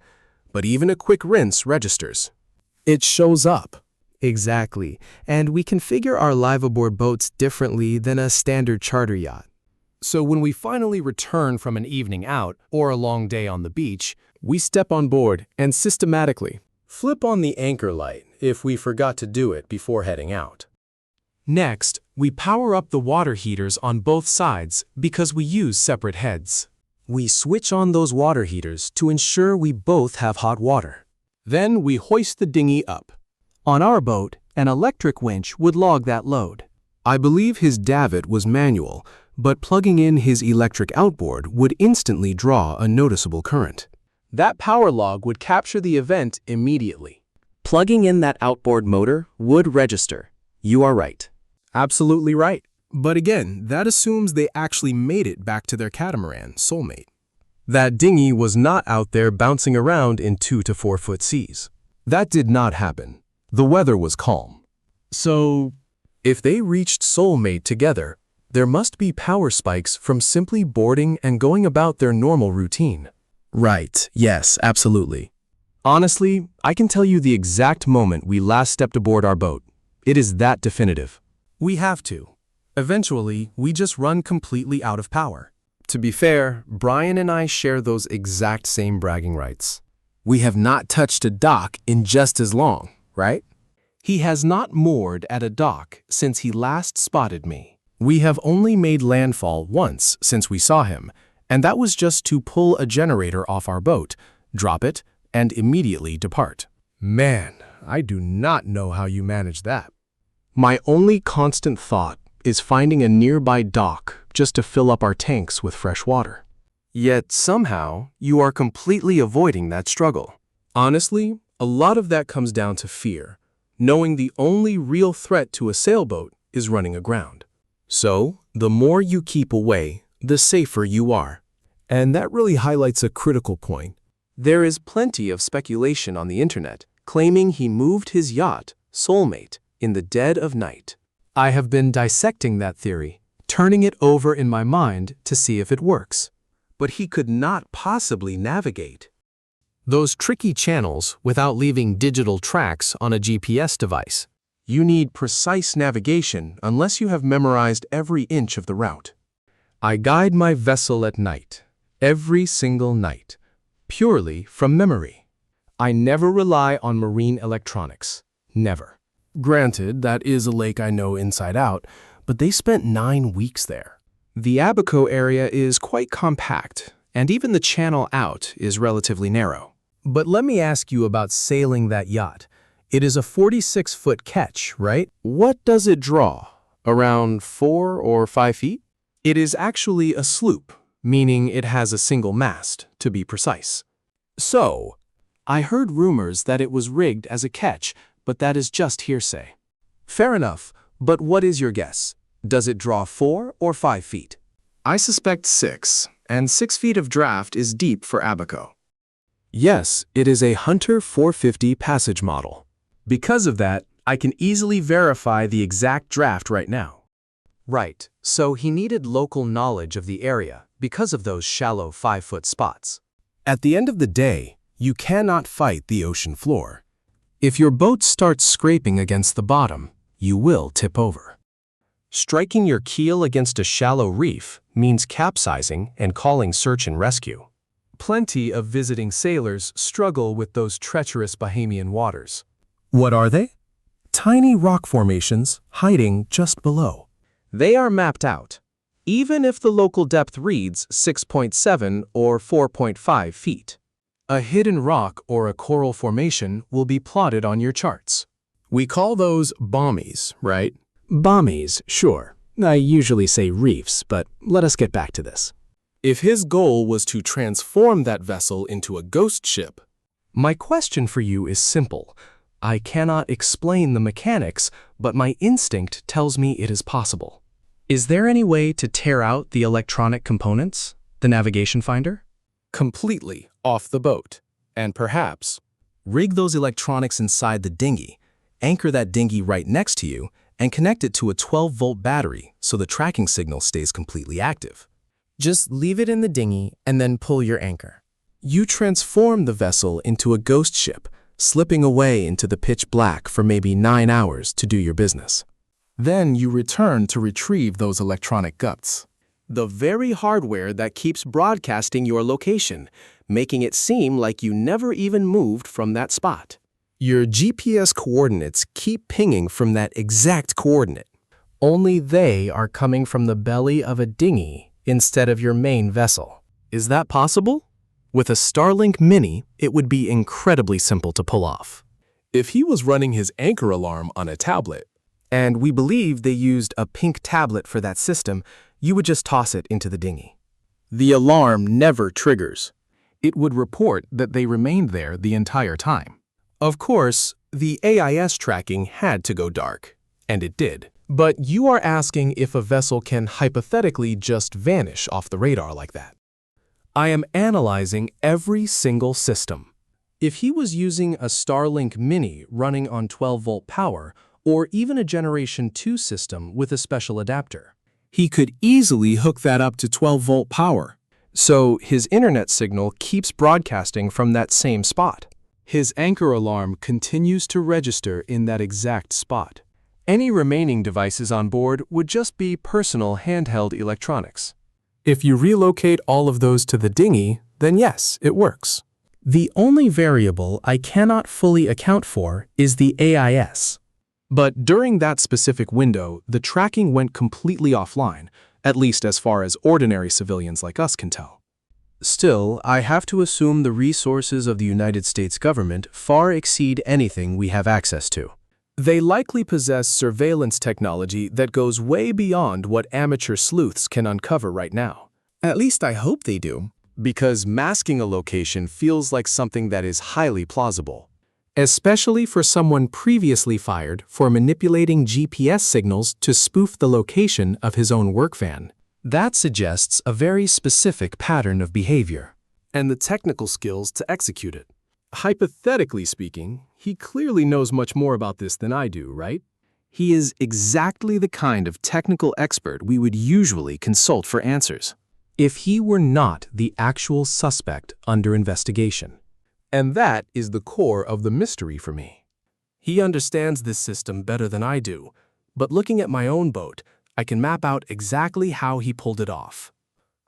But even a quick rinse registers. It shows up. Exactly, and we configure our live-aboard boats differently than a standard charter yacht. So when we finally return from an evening out or a long day on the beach, we step on board and systematically flip on the anchor light if we forgot to do it before heading out. Next, we power up the water heaters on both sides because we use separate heads. We switch on those water heaters to ensure we both have hot water. Then we hoist the dinghy up. On our boat, an electric winch would log that load. I believe his davit was manual, but plugging in his electric outboard would instantly draw a noticeable current. That power log would capture the event immediately. Plugging in that outboard motor would register. You are right. Absolutely right. But again, that assumes they actually made it back to their catamaran, Soulmate. That dinghy was not out there bouncing around in 2 to 4 foot seas. That did not happen. The weather was calm. So, if they reached Soulmate together, there must be power spikes from simply boarding and going about their normal routine. Right, yes, absolutely. Honestly, I can tell you the exact moment we last stepped aboard our boat. It is that definitive. We have to. Eventually, we just run completely out of power. To be fair, Brian and I share those exact same bragging rights. We have not touched a dock in just as long, right? He has not moored at a dock since he last spotted me. We have only made landfall once since we saw him, and that was just to pull a generator off our boat, drop it, and immediately depart. Man, I do not know how you manage that. My only constant thought is finding a nearby dock just to fill up our tanks with fresh water. Yet somehow, you are completely avoiding that struggle. Honestly, a lot of that comes down to fear, knowing the only real threat to a sailboat is running aground. So, the more you keep away, the safer you are. And that really highlights a critical point. There is plenty of speculation on the internet claiming he moved his yacht, Soulmate, in the dead of night. I have been dissecting that theory, turning it over in my mind to see if it works. But he could not possibly navigate those tricky channels without leaving digital tracks on a GPS device. You need precise navigation unless you have memorized every inch of the route. I guide my vessel at night, every single night, purely from memory. I never rely on marine electronics. Never. Granted, that is a lake I know inside out, but they spent 9 weeks there. The Abaco area is quite compact, and even the channel out is relatively narrow. But let me ask you about sailing that yacht. It is a 46-foot catch, right? What does it draw? Around 4 or 5 feet? It is actually a sloop, meaning it has a single mast, to be precise. So, I heard rumors that it was rigged as a ketch, but that is just hearsay. Fair enough, but what is your guess? Does it draw 4 or 5 feet? I suspect 6, and 6 feet of draft is deep for Abaco. Yes, it is a Hunter 450 passage model. Because of that, I can easily verify the exact draft right now. Right, so he needed local knowledge of the area because of those shallow 5-foot spots. At the end of the day, you cannot fight the ocean floor. If your boat starts scraping against the bottom, you will tip over. Striking your keel against a shallow reef means capsizing and calling search and rescue. Plenty of visiting sailors struggle with those treacherous Bahamian waters. What are they? Tiny rock formations hiding just below. They are mapped out, even if the local depth reads 6.7 or 4.5 feet. A hidden rock or a coral formation will be plotted on your charts. We call those bommies, right? Bommies, sure. I usually say reefs, but let us get back to this. If his goal was to transform that vessel into a ghost ship, my question for you is simple. I cannot explain the mechanics, but my instinct tells me it is possible. Is there any way to tear out the electronic components, the navigation finder? Completely off the boat. And perhaps rig those electronics inside the dinghy, anchor that dinghy right next to you, and connect it to a 12-volt battery so the tracking signal stays completely active. Just leave it in the dinghy and then pull your anchor. You transform the vessel into a ghost ship, slipping away into the pitch black for maybe 9 hours to do your business. Then you return to retrieve those electronic guts. The very hardware that keeps broadcasting your location, making it seem like you never even moved from that spot. Your GPS coordinates keep pinging from that exact coordinate. Only they are coming from the belly of a dinghy instead of your main vessel. Is that possible? With a Starlink Mini, it would be incredibly simple to pull off. If he was running his anchor alarm on a tablet, and we believe they used a pink tablet for that system, you would just toss it into the dinghy. The alarm never triggers. It would report that they remained there the entire time. Of course, the AIS tracking had to go dark, and it did. But you are asking if a vessel can hypothetically just vanish off the radar like that. I am analyzing every single system. If he was using a Starlink Mini running on 12-volt power, or even a Generation 2 system with a special adapter, he could easily hook that up to 12-volt power. So his internet signal keeps broadcasting from that same spot. His anchor alarm continues to register in that exact spot. Any remaining devices on board would just be personal handheld electronics. If you relocate all of those to the dinghy, then yes, it works. The only variable I cannot fully account for is the AIS. But during that specific window, the tracking went completely offline, at least as far as ordinary civilians like us can tell. Still, I have to assume the resources of the United States government far exceed anything we have access to. They likely possess surveillance technology that goes way beyond what amateur sleuths can uncover right now. At least I hope they do, because masking a location feels like something that is highly plausible. Especially for someone previously fired for manipulating GPS signals to spoof the location of his own work van. That suggests a very specific pattern of behavior, and the technical skills to execute it. Hypothetically speaking, he clearly knows much more about this than I do, right? He is exactly the kind of technical expert we would usually consult for answers, if he were not the actual suspect under investigation. And that is the core of the mystery for me. He understands this system better than I do, but looking at my own boat, I can map out exactly how he pulled it off.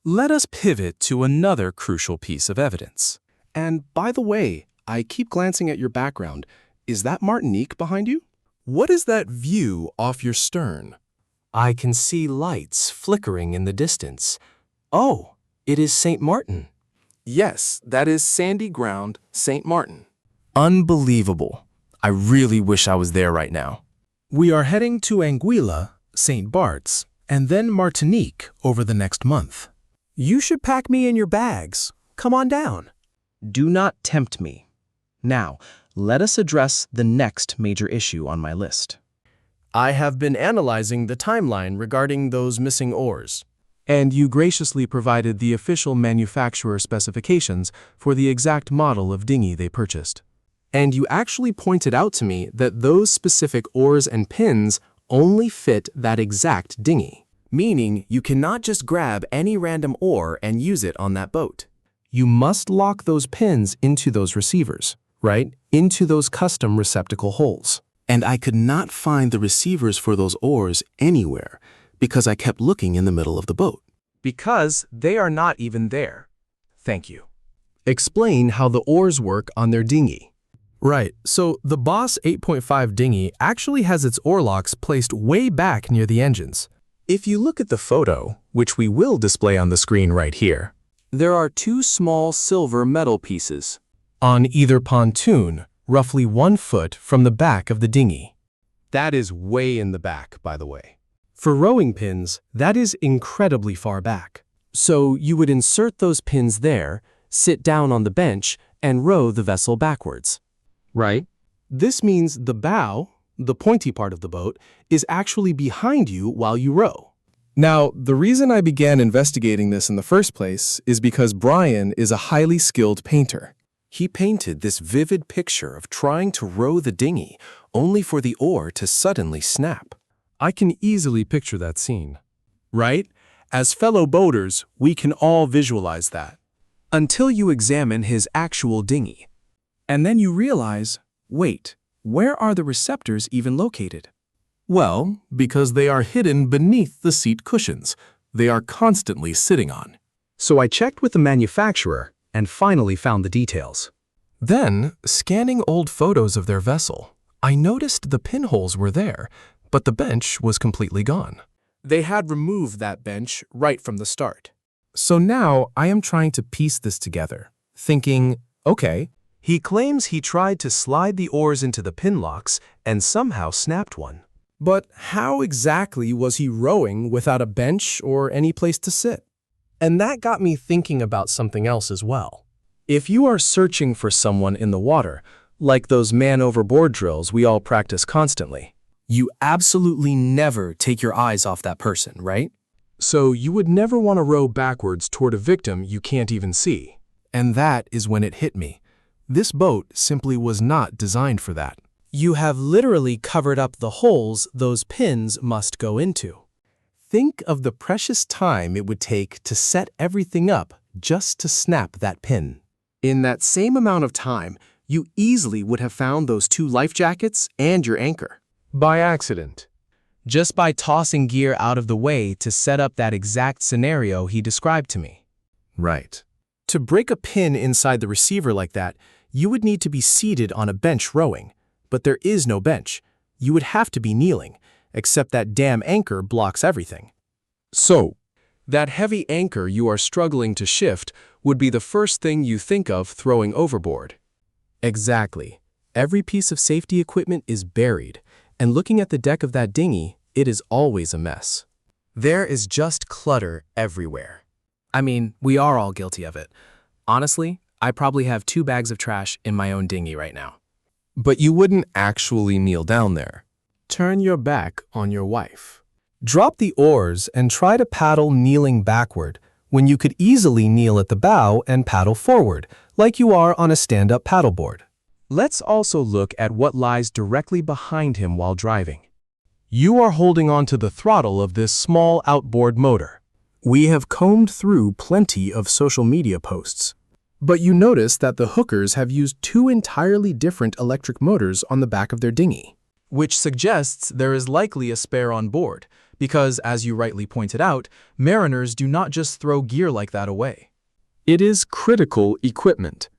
Let us pivot to another crucial piece of evidence. And by the way, I keep glancing at your background. Is that Martinique behind you? What is that view off your stern? I can see lights flickering in the distance. Oh, it is St. Martin. Yes, that is sandy ground, St. Martin. Unbelievable. I really wish I was there right now. We are heading to Anguilla, St. Bart's, and then Martinique over the next month. You should pack me in your bags. Come on down. Do not tempt me. Now, let us address the next major issue on my list. I have been analyzing the timeline regarding those missing oars. And you graciously provided the official manufacturer specifications for the exact model of dinghy they purchased. And you actually pointed out to me that those specific oars and pins only fit that exact dinghy, meaning you cannot just grab any random oar and use it on that boat. You must lock those pins into those receivers, right? Into those custom receptacle holes. And I could not find the receivers for those oars anywhere because I kept looking in the middle of the boat. Because they are not even there. Thank you. Explain how the oars work on their dinghy. Right, so the Boss 8.5 dinghy actually has its oar locks placed way back near the engines. If you look at the photo, which we will display on the screen right here, there are two small silver metal pieces on either pontoon, roughly 1 foot from the back of the dinghy. That is way in the back, by the way. For rowing pins, that is incredibly far back. So you would insert those pins there, sit down on the bench, and row the vessel backwards. Right? This means the bow, the pointy part of the boat, is actually behind you while you row. Now, the reason I began investigating this in the first place is because Brian is a highly skilled painter. He painted this vivid picture of trying to row the dinghy, only for the oar to suddenly snap. I can easily picture that scene. Right? As fellow boaters, we can all visualize that. Until you examine his actual dinghy. And then you realize, wait, where are the receptors even located? Well, because they are hidden beneath the seat cushions they are constantly sitting on. So I checked with the manufacturer and finally found the details. Then, scanning old photos of their vessel, I noticed the pinholes were there, but the bench was completely gone. They had removed that bench right from the start. So now I am trying to piece this together, thinking, okay. He claims he tried to slide the oars into the pin locks and somehow snapped one. But how exactly was he rowing without a bench or any place to sit? And that got me thinking about something else as well. If you are searching for someone in the water, like those man overboard drills we all practice constantly, You absolutely never take your eyes off that person, right? so you would never want to row backwards toward a victim you can't even see. And that is when it hit me. This boat simply was not designed for that. You have literally covered up the holes those pins must go into. Think of the precious time it would take to set everything up just to snap that pin. In that same amount of time, you easily would have found those 2 life jackets and your anchor. By accident. Just by tossing gear out of the way to set up that exact scenario he described to me. Right. To break a pin inside the receiver like that, you would need to be seated on a bench rowing. But there is no bench. You would have to be kneeling, except that damn anchor blocks everything. So, that heavy anchor you are struggling to shift would be the first thing you think of throwing overboard. Exactly. Every piece of safety equipment is buried, and looking at the deck of that dinghy, it is always a mess. There is just clutter everywhere. I mean, we are all guilty of it. Honestly, I probably have 2 bags of trash in my own dinghy right now. But you wouldn't actually kneel down there. Turn your back on your wife. Drop the oars and try to paddle kneeling backward when you could easily kneel at the bow and paddle forward, like you are on a stand-up paddleboard. Let's also look at what lies directly behind him while driving. You are holding onto the throttle of this small outboard motor. We have combed through plenty of social media posts. But you notice that the hookers have used 2 entirely different electric motors on the back of their dinghy. Which suggests there is likely a spare on board, because, as you rightly pointed out, mariners do not just throw gear like that away. It is critical equipment.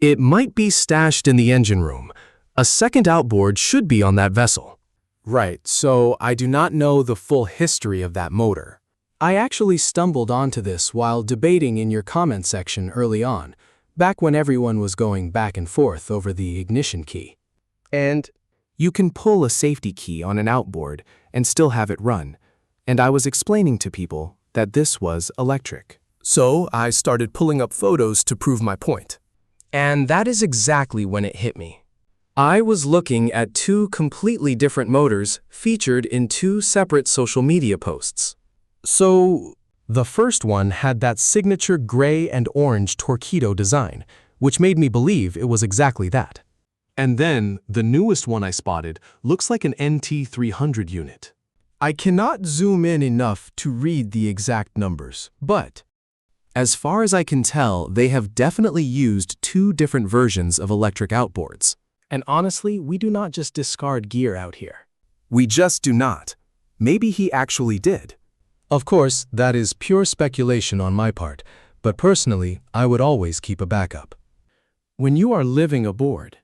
It might be stashed in the engine room. A second outboard should be on that vessel. Right, so I do not know the full history of that motor. I actually stumbled onto this while debating in your comment section early on, back when everyone was going back and forth over the ignition key. And you can pull a safety key on an outboard and still have it run. And I was explaining to people that this was electric. So I started pulling up photos to prove my point. And that is exactly when it hit me. I was looking at 2 completely different motors featured in 2 separate social media posts. So, the first one had that signature gray and orange torpedo design, which made me believe it was exactly that. And then, the newest one I spotted looks like an NT300 unit. I cannot zoom in enough to read the exact numbers, but as far as I can tell, they have definitely used 2 different versions of electric outboards. And honestly, we do not just discard gear out here. We just do not. Maybe he actually did. Of course, that is pure speculation on my part, but personally, I would always keep a backup. When you are living aboard,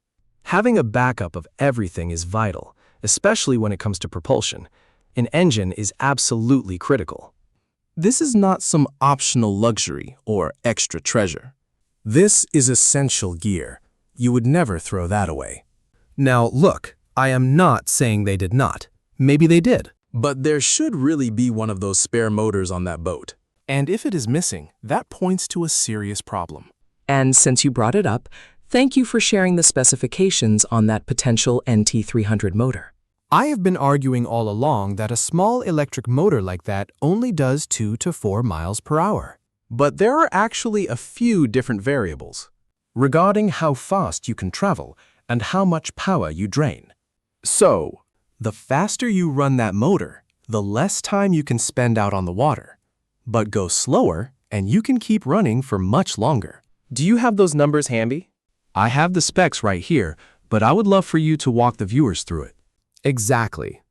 having a backup of everything is vital, especially when it comes to propulsion. An engine is absolutely critical. This is not some optional luxury or extra treasure. This is essential gear. You would never throw that away. Now look, I am not saying they did not. Maybe they did. But there should really be one of those spare motors on that boat. And if it is missing, that points to a serious problem. And since you brought it up, thank you for sharing the specifications on that potential NT300 motor. I have been arguing all along that a small electric motor like that only does 2 to 4 miles per hour. But there are actually a few different variables regarding how fast you can travel and how much power you drain. So, the faster you run that motor, the less time you can spend out on the water. But go slower, and you can keep running for much longer. Do you have those numbers handy? I have the specs right here, but I would love for you to walk the viewers through it. Exactly.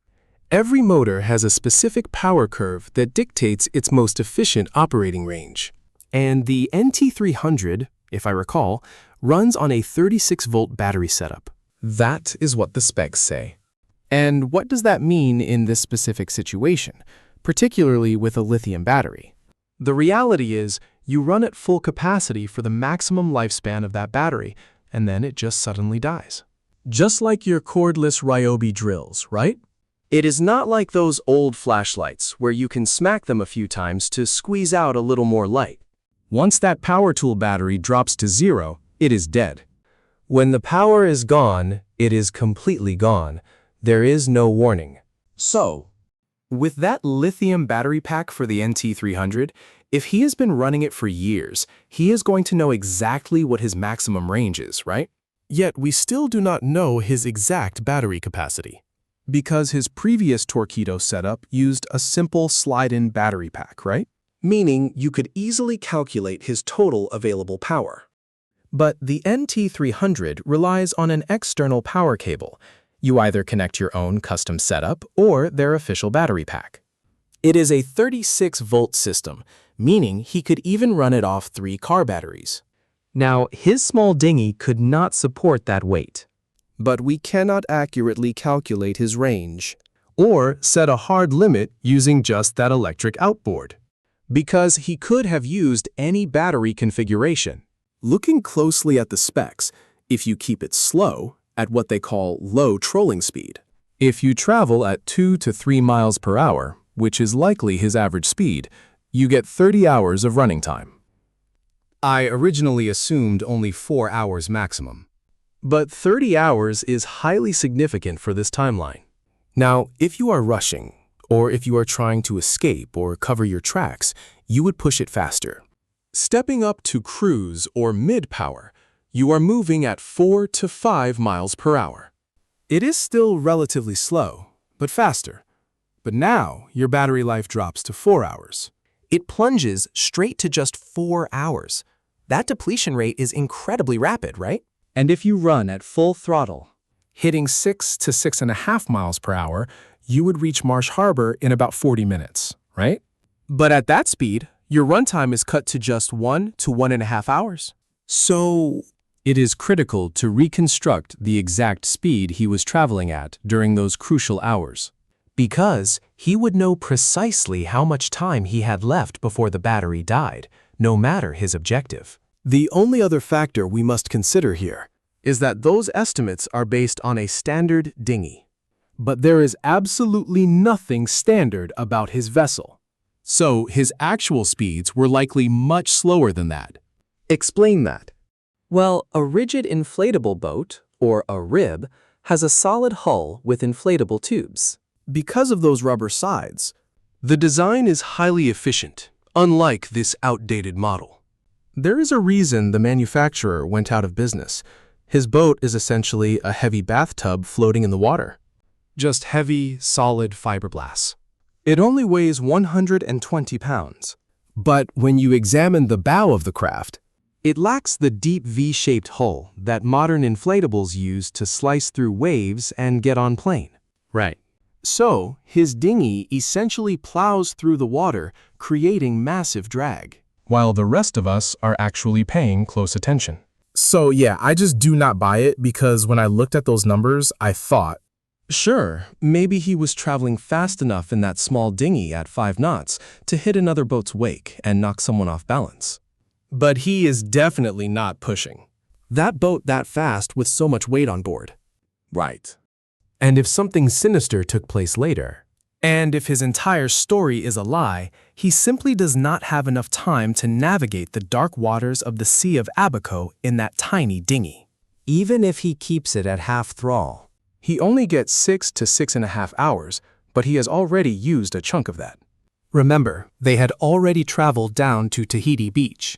Every motor has a specific power curve that dictates its most efficient operating range. And the NT300, if I recall, runs on a 36-volt battery setup. That is what the specs say. And what does that mean in this specific situation, particularly with a lithium battery? The reality is, you run at full capacity for the maximum lifespan of that battery, and then it just suddenly dies. Just like your cordless Ryobi drills, right? It is not like those old flashlights where you can smack them a few times to squeeze out a little more light. Once that power tool battery drops to 0, it is dead. When the power is gone, it is completely gone. There is no warning. So, with that lithium battery pack for the NT300, if he has been running it for years, he is going to know exactly what his maximum range is, right? Yet we still do not know his exact battery capacity, because his previous Torqeedo setup used a simple slide-in battery pack, right? Meaning you could easily calculate his total available power. But the NT300 relies on an external power cable. You either connect your own custom setup or their official battery pack. It is a 36-volt system, meaning he could even run it off 3 car batteries. Now, his small dinghy could not support that weight. But we cannot accurately calculate his range, or set a hard limit using just that electric outboard, because he could have used any battery configuration. Looking closely at the specs, if you keep it slow, at what they call low trolling speed. If you travel at 2 to 3 miles per hour, which is likely his average speed, you get 30 hours of running time. I originally assumed only 4 hours maximum. But 30 hours is highly significant for this timeline. Now, if you are rushing, or if you are trying to escape or cover your tracks, you would push it faster. Stepping up to cruise or mid-power, you are moving at 4 to 5 miles per hour. It is still relatively slow, but faster. But now, your battery life drops to 4 hours. It plunges straight to just 4 hours. That depletion rate is incredibly rapid, right? And if you run at full throttle, hitting 6 to 6.5 miles per hour, you would reach Marsh Harbor in about 40 minutes, right? But at that speed, your runtime is cut to just 1 to 1.5 hours. So, it is critical to reconstruct the exact speed he was traveling at during those crucial hours, because he would know precisely how much time he had left before the battery died, no matter his objective. The only other factor we must consider here is that those estimates are based on a standard dinghy. But there is absolutely nothing standard about his vessel. So his actual speeds were likely much slower than that. Explain that. Well, a rigid inflatable boat, or a rib, has a solid hull with inflatable tubes. Because of those rubber sides, the design is highly efficient, unlike this outdated model. There is a reason the manufacturer went out of business. His boat is essentially a heavy bathtub floating in the water. Just heavy, solid fiberglass. It only weighs 120 pounds. But when you examine the bow of the craft, it lacks the deep V-shaped hull that modern inflatables use to slice through waves and get on plane. Right. So, his dinghy essentially plows through the water, creating massive drag, while the rest of us are actually paying close attention. So yeah, I just do not buy it because when I looked at those numbers, I thought, sure, maybe he was traveling fast enough in that small dinghy at 5 knots to hit another boat's wake and knock someone off balance. But he is definitely not pushing that boat that fast with so much weight on board. Right. and if something sinister took place later, and if his entire story is a lie, he simply does not have enough time to navigate the dark waters of the Sea of Abaco in that tiny dinghy. Even if he keeps it at half thrall, He only gets 6 to 6.5 hours, but he has already used a chunk of that. Remember, they had already traveled down to Tahiti Beach.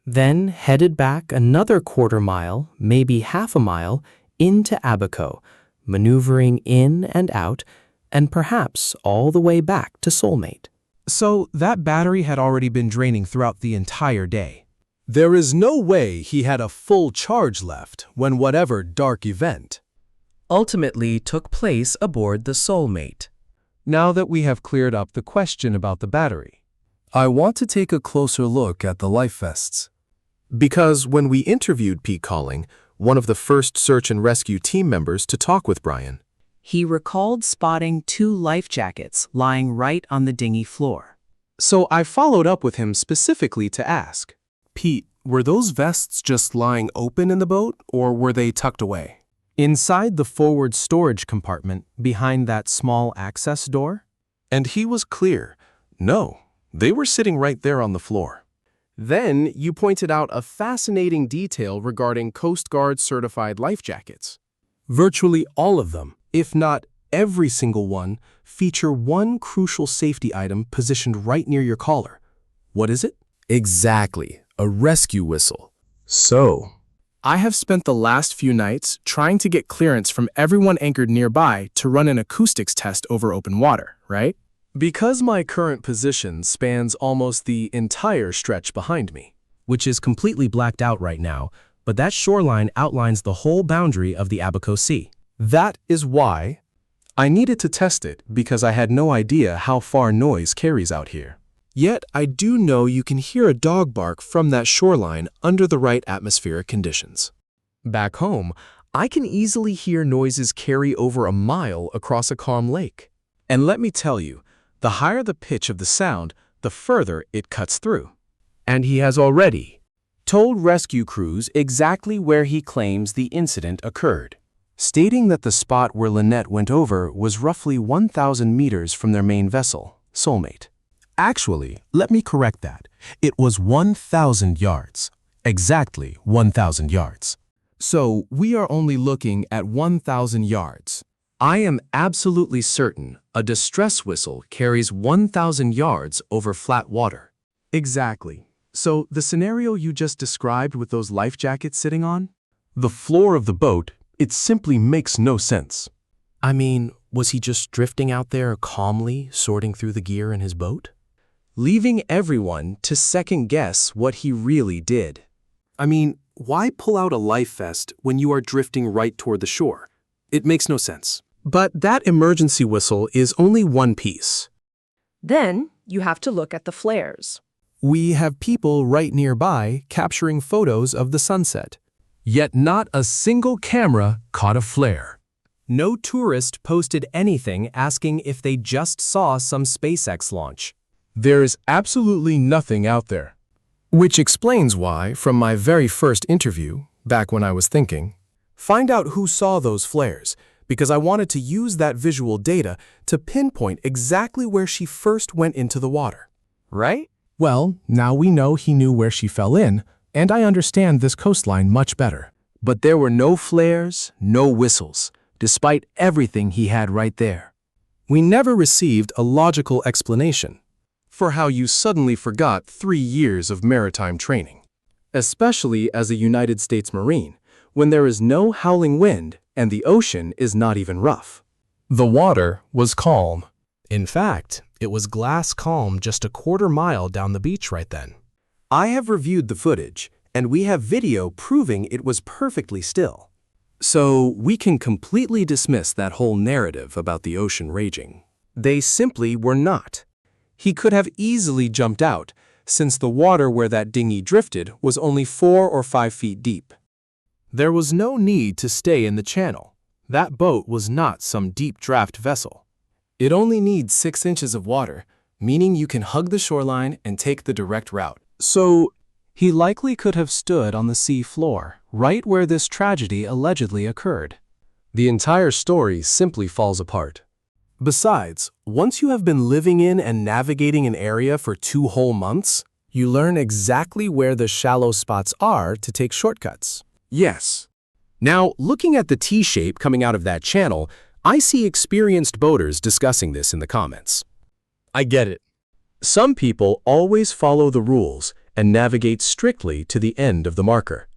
Then headed back another quarter mile, maybe half a mile, into Abaco, maneuvering in and out, and perhaps all the way back to Soulmate. So that battery had already been draining throughout the entire day. There is no way he had a full charge left when whatever dark event Ultimately took place aboard the Soulmate. Now that we have cleared up the question about the battery, I want to take a closer look at the life vests. Because when we interviewed Pete Calling, one of the first search and rescue team members to talk with Brian, He recalled spotting 2 life jackets lying right on the dinghy floor. So I followed up with him specifically to ask, Pete, were those vests just lying open in the boat, or were they tucked away? inside the forward storage compartment behind that small access door? And he was clear. No, they were sitting right there on the floor. Then you pointed out a fascinating detail regarding Coast Guard certified life jackets. Virtually all of them, if not every single one, feature one crucial safety item positioned right near your collar. What is it? Exactly, a rescue whistle. So, I have spent the last few nights trying to get clearance from everyone anchored nearby to run an acoustics test over open water, right? Because my current position spans almost the entire stretch behind me, which is completely blacked out right now, but that shoreline outlines the whole boundary of the Abaco Sea. that is why I needed to test it, because I had no idea how far noise carries out here. Yet I do know you can hear a dog bark from that shoreline under the right atmospheric conditions. Back home, I can easily hear noises carry over a mile across a calm lake. And let me tell you, the higher the pitch of the sound, the further it cuts through. And he has already told rescue crews exactly where he claims the incident occurred, Stating that the spot where Lynette went over was roughly 1,000 meters from their main vessel, Soulmate. Actually, let me correct that. It was 1,000 yards. Exactly 1,000 yards. So we are only looking at 1,000 yards. I am absolutely certain a distress whistle carries 1,000 yards over flat water. Exactly. So the scenario you just described with those life jackets sitting on? The floor of the boat, it simply makes no sense. I mean, was he just drifting out there calmly sorting through the gear in his boat? Leaving everyone to second guess what he really did. I mean, why pull out a life vest when you are drifting right toward the shore? It makes no sense. But that emergency whistle is only one piece. Then you have to look at the flares. We have people right nearby capturing photos of the sunset. Yet not a single camera caught a flare. No tourist posted anything asking if they just saw some SpaceX launch. There is absolutely nothing out there. Which explains why, from my very first interview, back when I was thinking, find out who saw those flares, because I wanted to use that visual data to pinpoint exactly where she first went into the water. Right? Well, now we know he knew where she fell in, and I understand this coastline much better. But there were no flares, no whistles, despite everything he had right there. We never received a logical explanation for how you suddenly forgot 3 years of maritime training, especially as a United States Marine, when there is no howling wind and the ocean is not even rough. The water was calm. In fact, it was glass calm just a quarter mile down the beach right then. I have reviewed the footage, and we have video proving it was perfectly still. So we can completely dismiss that whole narrative about the ocean raging. They simply were not. He could have easily jumped out, since the water where that dinghy drifted was only 4 or 5 feet deep. There was no need to stay in the channel. That boat was not some deep draft vessel. It only needs 6 inches of water, meaning you can hug the shoreline and take the direct route. So, he likely could have stood on the sea floor, right where this tragedy allegedly occurred. The entire story simply falls apart. Besides, once you have been living in and navigating an area for 2 whole months, you learn exactly where the shallow spots are to take shortcuts. Yes. Now, looking at the T-shape coming out of that channel, I see experienced boaters discussing this in the comments. I get it. Some people always follow the rules and navigate strictly to the end of the marker,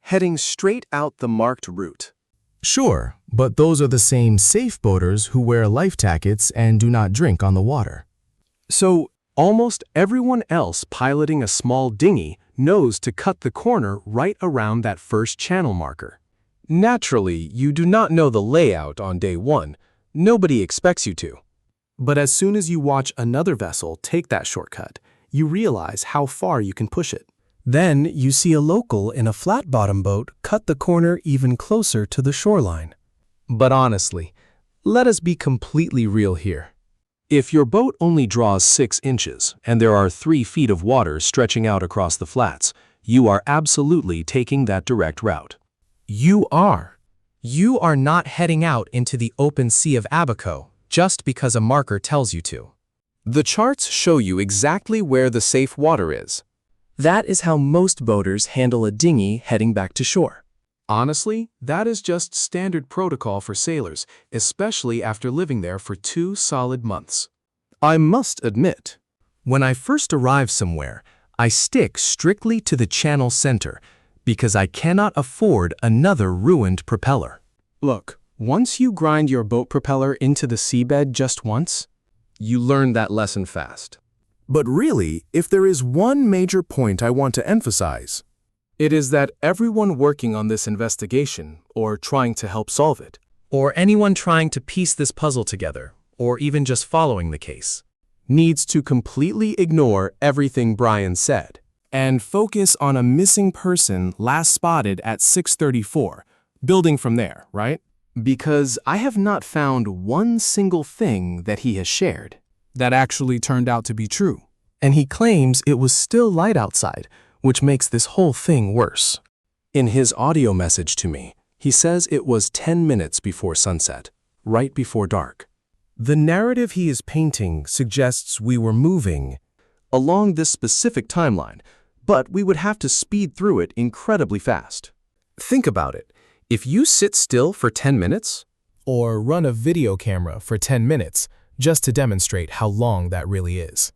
heading straight out the marked route. Sure, but those are the same safe boaters who wear life jackets and do not drink on the water. So, almost everyone else piloting a small dinghy knows to cut the corner right around that first channel marker. Naturally, you do not know the layout on day one. Nobody expects you to. But as soon as you watch another vessel take that shortcut, you realize how far you can push it. Then you see a local in a flat-bottom boat cut the corner even closer to the shoreline. But honestly, let us be completely real here. If your boat only draws 6 inches and there are 3 feet of water stretching out across the flats, you are absolutely taking that direct route. You are. You are not heading out into the open sea of Abaco just because a marker tells you to. The charts show you exactly where the safe water is. That is how most boaters handle a dinghy heading back to shore. Honestly, that is just standard protocol for sailors, especially after living there for 2 solid months. I must admit, when I first arrive somewhere, I stick strictly to the channel center because I cannot afford another ruined propeller. Look, once you grind your boat propeller into the seabed just once, you learn that lesson fast. But really, if there is one major point I want to emphasize, it is that everyone working on this investigation, or trying to help solve it, or anyone trying to piece this puzzle together, or even just following the case, needs to completely ignore everything Brian said and focus on a missing person last spotted at 6:34, building from there, right? Because I have not found one single thing that he has shared that actually turned out to be true. And he claims it was still light outside, which makes this whole thing worse. In his audio message to me, he says it was 10 minutes before sunset, right before dark. The narrative he is painting suggests we were moving along this specific timeline, but we would have to speed through it incredibly fast. Think about it. If you sit still for 10 minutes, or run a video camera for 10 minutes, just to demonstrate how long that really is.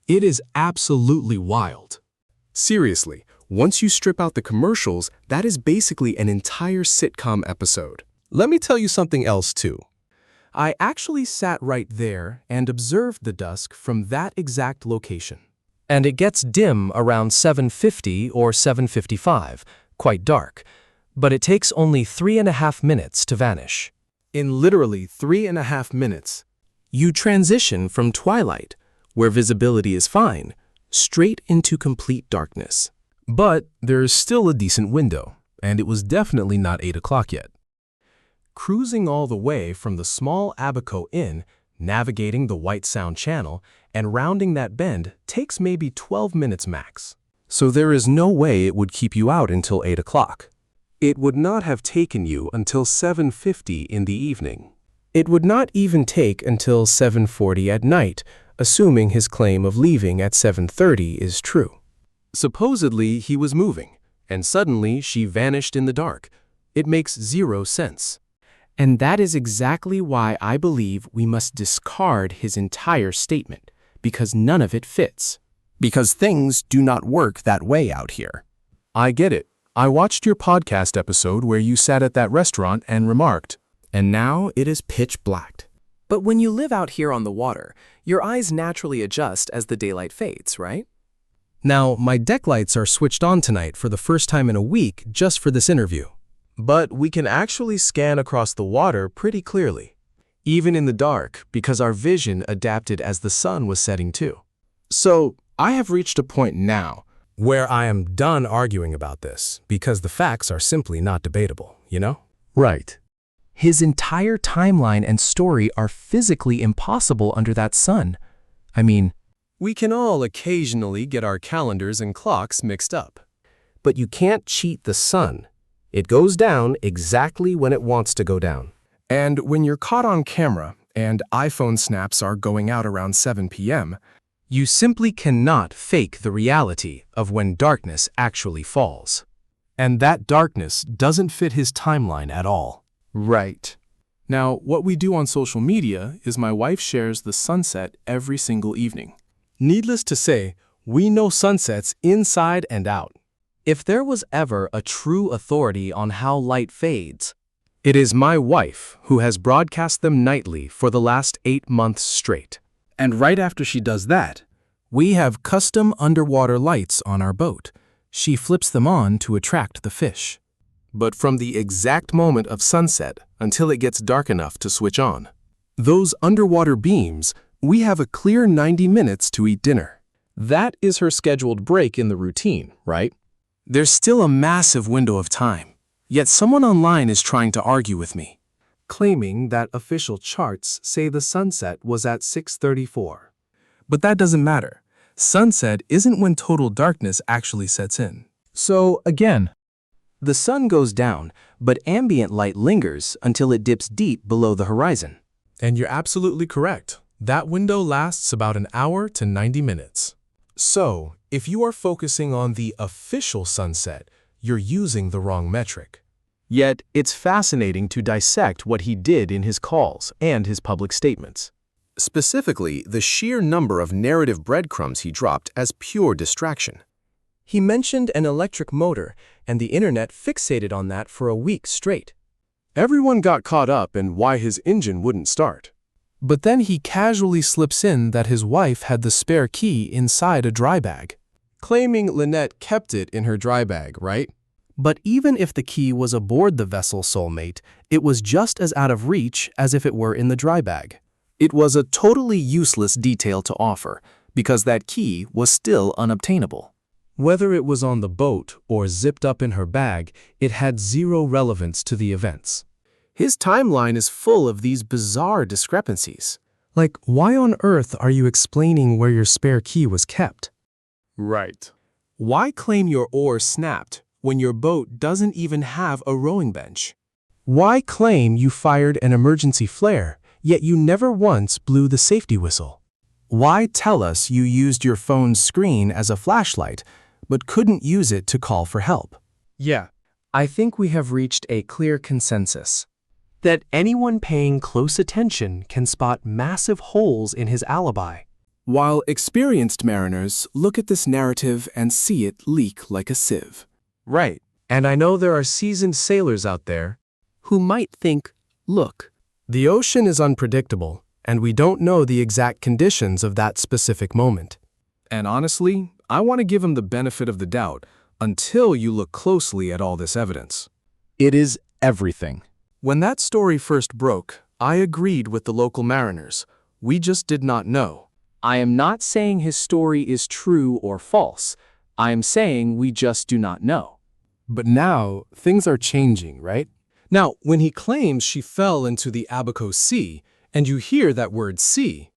It is absolutely wild. Seriously, once you strip out the commercials, that is basically an entire sitcom episode. Let me tell you something else too. I actually sat right there and observed the dusk from that exact location. And it gets dim around 7:50 or 7:55, quite dark, but it takes only 3.5 minutes to vanish. In literally 3.5 minutes, you transition from twilight, where visibility is fine, straight into complete darkness. But there's still a decent window, and it was definitely not 8 o'clock yet. Cruising all the way from the small Abaco Inn, navigating the White Sound Channel, and rounding that bend takes maybe 12 minutes max. So there is no way it would keep you out until 8 o'clock. It would not have taken you until 7:50 in the evening. It would not even take until 7:40 at night, assuming his claim of leaving at 7:30 is true. Supposedly he was moving, and suddenly she vanished in the dark. It makes zero sense. And that is exactly why I believe we must discard his entire statement, because none of it fits. because things do not work that way out here. I get it. I watched your podcast episode where you sat at that restaurant and remarked, And now it is pitch black. But when you live out here on the water, your eyes naturally adjust as the daylight fades, right? Now, my deck lights are switched on tonight for the first time in a week just for this interview. But we can actually scan across the water pretty clearly, even in the dark, because our vision adapted as the sun was setting too. So, I have reached a point now where I am done arguing about this because the facts are simply not debatable, you know? Right. His entire timeline and story are physically impossible under that sun. I mean, we can all occasionally get our calendars and clocks mixed up. But you can't cheat the sun. It goes down exactly when it wants to go down. And when you're caught on camera and iPhone snaps are going out around 7 p.m., you simply cannot fake the reality of when darkness actually falls. And that darkness doesn't fit his timeline at all. Right. Now, what we do on social media is my wife shares the sunset every single evening. Needless to say, we know sunsets inside and out. If there was ever a true authority on how light fades, It is my wife who has broadcast them nightly for the last 8 months straight. And right after she does that, We have custom underwater lights on our boat. She flips them on to attract the fish. But from the exact moment of sunset until it gets dark enough to switch on, those underwater beams, we have a clear 90 minutes to eat dinner. That is her scheduled break in the routine, right? There's still a massive window of time, yet someone online is trying to argue with me, claiming that official charts say the sunset was at 6:34. But that doesn't matter. Sunset isn't when total darkness actually sets in. So, again, the sun goes down, but ambient light lingers until it dips deep below the horizon. And you're absolutely correct. That window lasts about an hour to 90 minutes. So, if you are focusing on the official sunset, you're using the wrong metric. Yet, it's fascinating to dissect what he did in his calls and his public statements. Specifically, the sheer number of narrative breadcrumbs he dropped as pure distraction. He mentioned an electric motor, and the internet fixated on that for a week straight. Everyone got caught up in why his engine wouldn't start. But then he casually slips in that his wife had the spare key inside a dry bag, claiming Lynette kept it in her dry bag, right? But even if the key was aboard the vessel, soulmate, it was just as out of reach as if it were in the dry bag. It was a totally useless detail to offer, because that key was still unobtainable. Whether it was on the boat or zipped up in her bag, it had zero relevance to the events. His timeline is full of these bizarre discrepancies. Like, why on earth are you explaining where your spare key was kept? Right. Why claim your oar snapped when your boat doesn't even have a rowing bench? Why claim you fired an emergency flare, yet you never once blew the safety whistle? Why tell us you used your phone's screen as a flashlight, but couldn't use it to call for help? Yeah. I think we have reached a clear consensus That anyone paying close attention can spot massive holes in his alibi. While experienced mariners look at this narrative and see it leak like a sieve. Right. And I know there are seasoned sailors out there Who might think, look, the ocean is unpredictable, and we don't know the exact conditions of that specific moment. And honestly, I want to give him the benefit of the doubt until you look closely at all this evidence. it is everything. When that story first broke, I agreed with the local mariners. We just did not know. I am not saying his story is true or false. I am saying we just do not know. But now, things are changing, right? Now, when he claims she fell into the Abaco Sea, and you hear that word sea,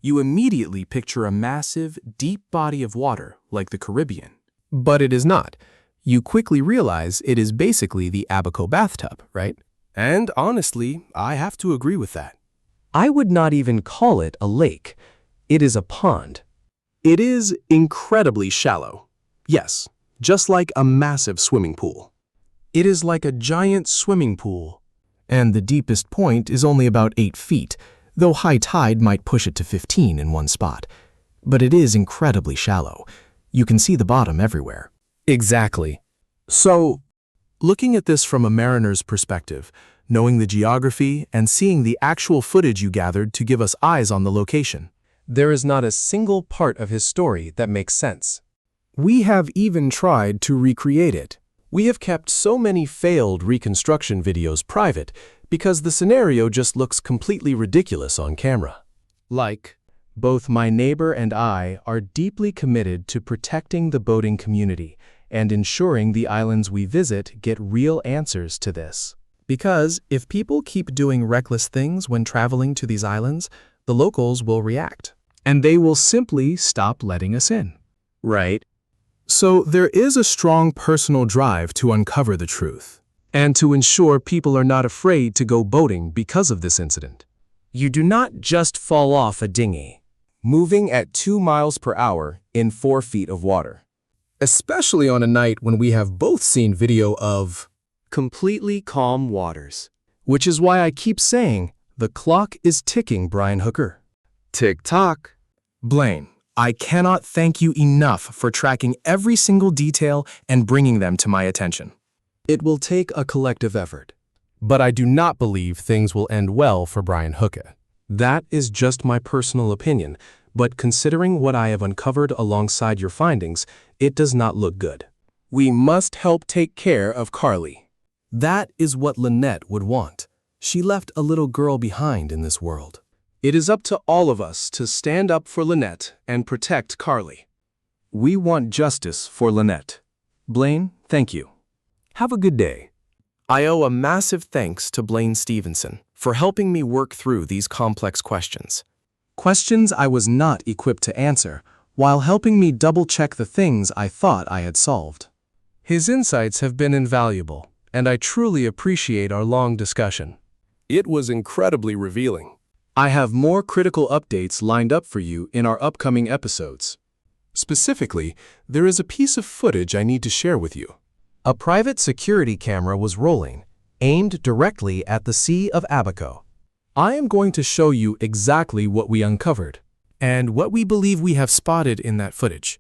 you immediately picture a massive, deep body of water like the Caribbean. But it is not. You quickly realize it is basically the Abaco bathtub, right? And honestly, I have to agree with that. I would not even call it a lake. It is a pond. It is incredibly shallow. Yes, just like a massive swimming pool. It is like a giant swimming pool. And the deepest point is only about 8 feet, though high tide might push it to 15 in one spot. But it is incredibly shallow. You can see the bottom everywhere. Exactly. So, looking at this from a mariner's perspective, knowing the geography and seeing the actual footage you gathered to give us eyes on the location, there is not a single part of his story that makes sense. we have even tried to recreate it. We have kept so many failed reconstruction videos private because the scenario just looks completely ridiculous on camera. Like, Both my neighbor and I are deeply committed to protecting the boating community and ensuring the islands we visit get real answers to this. because if people keep doing reckless things when traveling to these islands, the locals will react. And they will simply stop letting us in. Right. So there is a strong personal drive to uncover the truth, and to ensure people are not afraid to go boating because of this incident. You do not just fall off a dinghy, Moving at 2 miles per hour in 4 feet of water. especially on a night when we have both seen video of completely calm waters. Which is why I keep saying, the clock is ticking, Brian Hooker. Tick-tock. Blaine. I cannot thank you enough for tracking every single detail and bringing them to my attention. It will take a collective effort. But I do not believe things will end well for Brian Hooker. That is just my personal opinion, but considering what I have uncovered alongside your findings, it does not look good. We must help take care of Carly. That is what Lynette would want. She left a little girl behind in this world. It is up to all of us to stand up for Lynette and protect Carly. We want justice for Lynette. Blaine, thank you. Have a good day. I owe a massive thanks to Blaine Stevenson for helping me work through these complex questions. Questions I was not equipped to answer, while helping me double-check the things I thought I had solved. His insights have been invaluable, and I truly appreciate our long discussion. It was incredibly revealing. I have more critical updates lined up for you in our upcoming episodes. Specifically, there is a piece of footage I need to share with you. A private security camera was rolling, aimed directly at the Sea of Abaco. I am going to show you exactly what we uncovered, and what we believe we have spotted in that footage,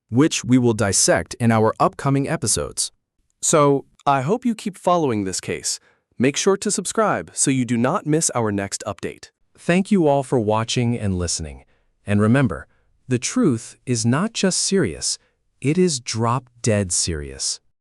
which we will dissect in our upcoming episodes. So, I hope you keep following this case. Make sure to subscribe so you do not miss our next update. Thank you all for watching and listening. And remember, the truth is not just serious, it is drop-dead serious.